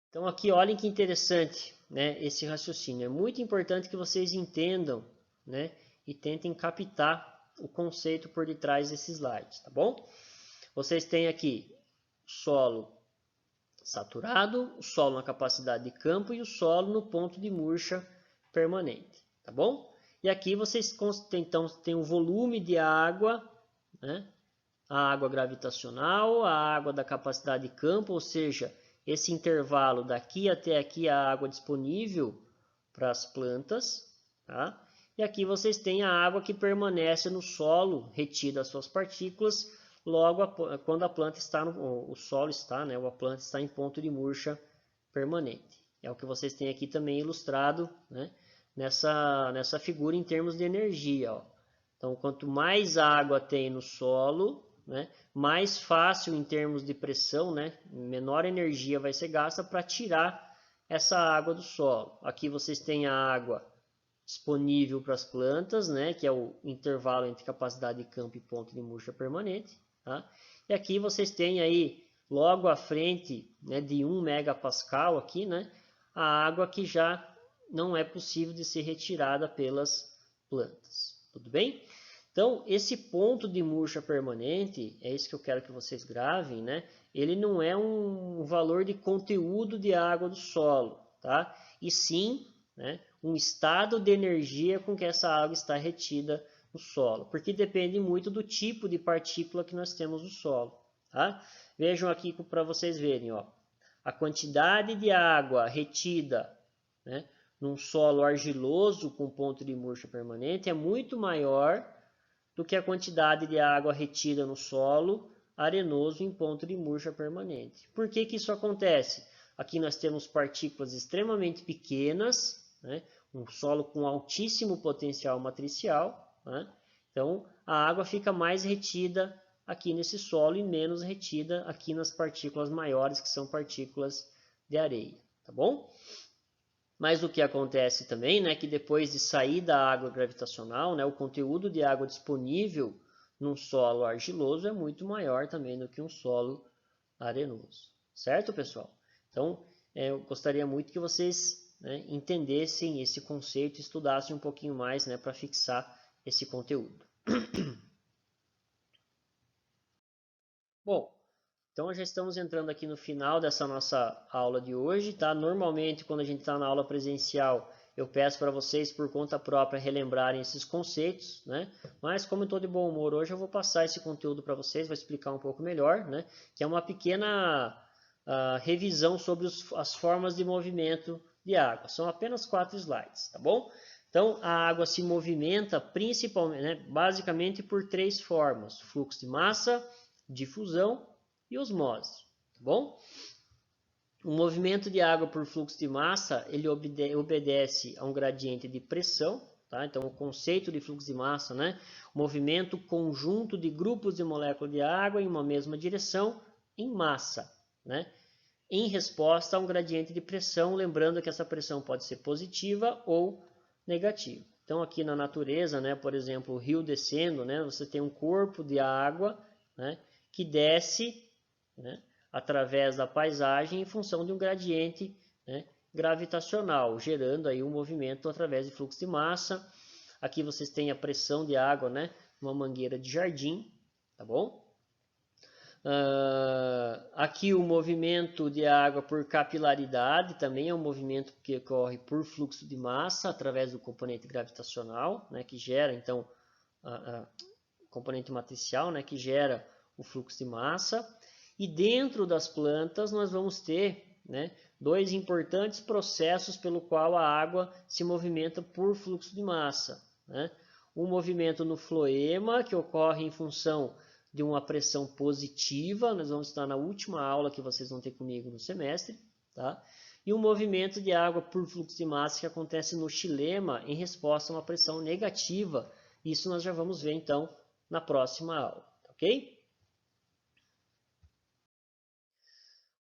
Então, aqui olhem que interessante, né, esse raciocínio. É muito importante que vocês entendam, né, e tentem captar o conceito por detrás desse slide, tá bom? Vocês têm aqui solo saturado, o solo na capacidade de campo e o solo no ponto de murcha permanente, tá bom? E aqui vocês então tem o volume de água, né? A água gravitacional, a água da capacidade de campo, ou seja, esse intervalo daqui até aqui a água disponível para as plantas, tá? E aqui vocês têm a água que permanece no solo, retida as suas partículas, logo quando a planta está o solo está, né, ou a planta está em ponto de murcha permanente. É o que vocês têm aqui também ilustrado, né, nessa figura em termos de energia, ó. Então, quanto mais água tem no solo, né, mais fácil em termos de pressão, né, menor energia vai ser gasta para tirar essa água do solo. Aqui vocês têm a água disponível para as plantas, né, que é o intervalo entre capacidade de campo e ponto de murcha permanente. Tá? E aqui vocês têm aí, logo à frente, né, de 1 megapascal aqui, né, a água que já não é possível de ser retirada pelas plantas. Tudo bem? Então, esse ponto de murcha permanente, é isso que eu quero que vocês gravem, né? Ele não é um valor de conteúdo de água do solo, tá? E sim, né, um estado de energia com que essa água está retida no solo, porque depende muito do tipo de partícula que nós temos no solo, tá? Vejam aqui para vocês verem, ó, a quantidade de água retida, né, num solo argiloso com ponto de murcha permanente é muito maior do que a quantidade de água retida no solo arenoso em ponto de murcha permanente. Por que que isso acontece? Aqui nós temos partículas extremamente pequenas, né? Um solo com altíssimo potencial matricial, né? Então a água fica mais retida aqui nesse solo e menos retida aqui nas partículas maiores, que são partículas de areia, tá bom? Mas o que acontece também, né, que depois de sair da água gravitacional, né, o conteúdo de água disponível num solo argiloso é muito maior também do que um solo arenoso. Certo, pessoal? Então, eu gostaria muito que vocês, né, entendessem esse conceito e estudassem um pouquinho mais, né, para fixar esse conteúdo. Bom, então já estamos entrando aqui no final dessa nossa aula de hoje, tá? Normalmente quando a gente está na aula presencial, eu peço para vocês por conta própria relembrarem esses conceitos, né? Mas como eu estou de bom humor hoje, eu vou passar esse conteúdo para vocês, vou explicar um pouco melhor, né? Que é uma pequena revisão sobre as formas de movimento de água. São apenas 4 slides, tá bom? Então a água se movimenta principalmente, né, basicamente por 3 formas: fluxo de massa, difusão e osmose, tá bom? O movimento de água por fluxo de massa, ele obedece a um gradiente de pressão, tá? Então o conceito de fluxo de massa, né? Movimento conjunto de grupos de moléculas de água em uma mesma direção em massa, né? Em resposta a um gradiente de pressão, lembrando que essa pressão pode ser positiva ou negativa. Então aqui na natureza, né, por exemplo, o rio descendo, né, você tem um corpo de água, né, que desce, né, através da paisagem em função de um gradiente, né, gravitacional, gerando aí um movimento através de fluxo de massa. Aqui vocês têm a pressão de água, né, uma mangueira de jardim, tá bom? Aqui o movimento de água por capilaridade também é um movimento que ocorre por fluxo de massa através do componente gravitacional, né, que gera então componente matricial, né, que gera o fluxo de massa. E dentro das plantas nós vamos ter, né, 2 importantes processos pelo qual a água se movimenta por fluxo de massa, né? Um movimento no floema, que ocorre em função de uma pressão positiva, nós vamos estar na última aula que vocês vão ter comigo no semestre, tá? E um movimento de água por fluxo de massa que acontece no xilema em resposta a uma pressão negativa. Isso nós já vamos ver então na próxima aula, ok?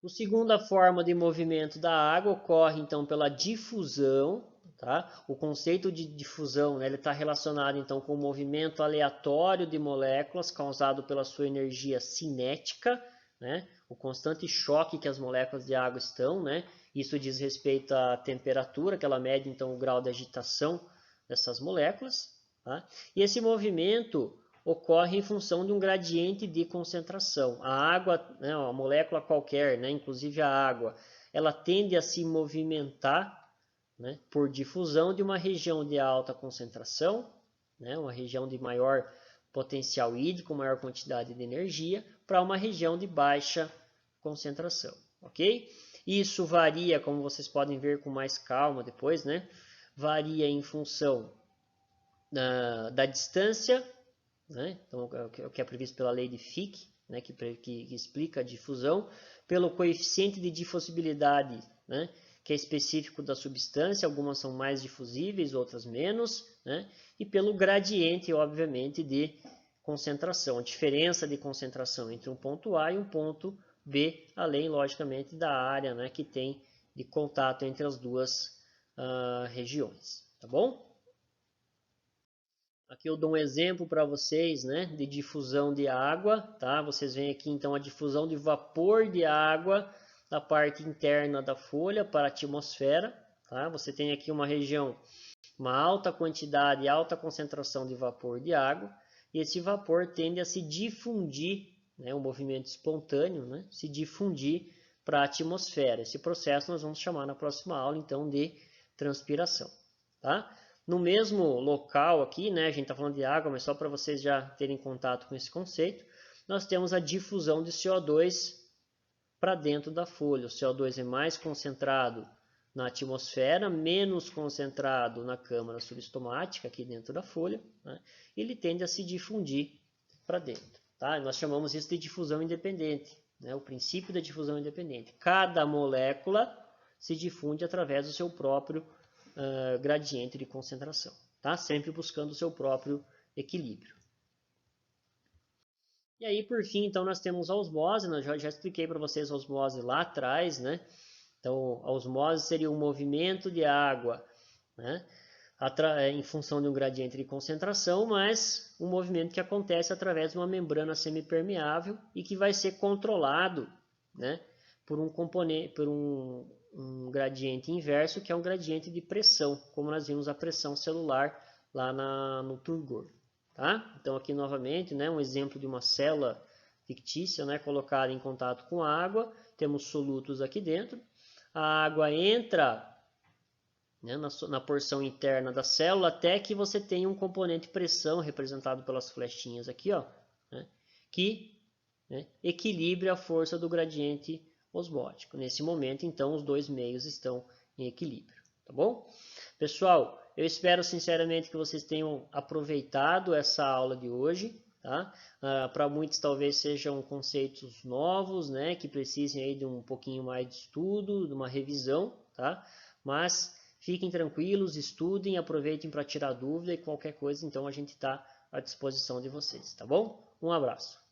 A segunda forma de movimento da água ocorre então pela difusão, tá? O conceito de difusão, né, ele está relacionado então com o movimento aleatório de moléculas causado pela sua energia cinética, né? O constante choque que as moléculas de água estão, né? Isso diz respeito à temperatura, que ela mede então o grau de agitação dessas moléculas, tá? E esse movimento ocorre em função de um gradiente de concentração. A água, né, uma molécula qualquer, né, inclusive a água, ela tende a se movimentar, né, por difusão de uma região de alta concentração, né, uma região de maior potencial hídrico, maior quantidade de energia, para uma região de baixa concentração, ok? Isso varia, como vocês podem ver com mais calma depois, né? Varia em função da distância, né? Então, o que é previsto pela lei de Fick, né? que explica a difusão, pelo coeficiente de difusibilidade, né? Que é específico da substância, algumas são mais difusíveis, outras menos, né? E pelo gradiente, obviamente, de concentração, a diferença de concentração entre um ponto A e um ponto B, além, logicamente, da área, né? Que tem de contato entre as duas regiões, tá bom? Aqui eu dou um exemplo para vocês, né, de difusão de água, tá? Vocês veem aqui então a difusão de vapor de água da parte interna da folha para a atmosfera, tá? Você tem aqui uma região, uma alta quantidade, alta concentração de vapor de água, e esse vapor tende a se difundir, né, um movimento espontâneo, né, se difundir para a atmosfera. Esse processo nós vamos chamar na próxima aula então de transpiração, tá? No mesmo local aqui, né, a gente está falando de água, mas só para vocês já terem contato com esse conceito, nós temos a difusão de CO2 para dentro da folha. O CO2 é mais concentrado na atmosfera, menos concentrado na câmara subestomática, aqui dentro da folha, né? Ele tende a se difundir para dentro. Tá? Nós chamamos isso de difusão independente, né? O princípio da difusão independente. Cada molécula se difunde através do seu próprio gradiente de concentração, tá? Sempre buscando o seu próprio equilíbrio. E aí, por fim, então, nós temos a osmose, né? Já expliquei para vocês a osmose lá atrás, né? Então, a osmose seria um movimento de água, né? Em função de um gradiente de concentração, mas um movimento que acontece através de uma membrana semipermeável e que vai ser controlado, né? Por um componente, por um gradiente inverso, que é um gradiente de pressão, como nós vimos a pressão celular lá no turgor. Tá? Então aqui novamente, né, um exemplo de uma célula fictícia, né, colocada em contato com a água, temos solutos aqui dentro, a água entra, né, na porção interna da célula até que você tenha um componente pressão representado pelas flechinhas aqui, ó, né, que, né, equilibre a força do gradiente osmótico. Nesse momento, então, os dois meios estão em equilíbrio, tá bom? Pessoal, eu espero sinceramente que vocês tenham aproveitado essa aula de hoje, tá? Para muitos talvez sejam conceitos novos, né, que precisem aí de um pouquinho mais de estudo, de uma revisão, tá? Mas fiquem tranquilos, estudem, aproveitem para tirar dúvida e qualquer coisa, então a gente está à disposição de vocês, tá bom? Um abraço.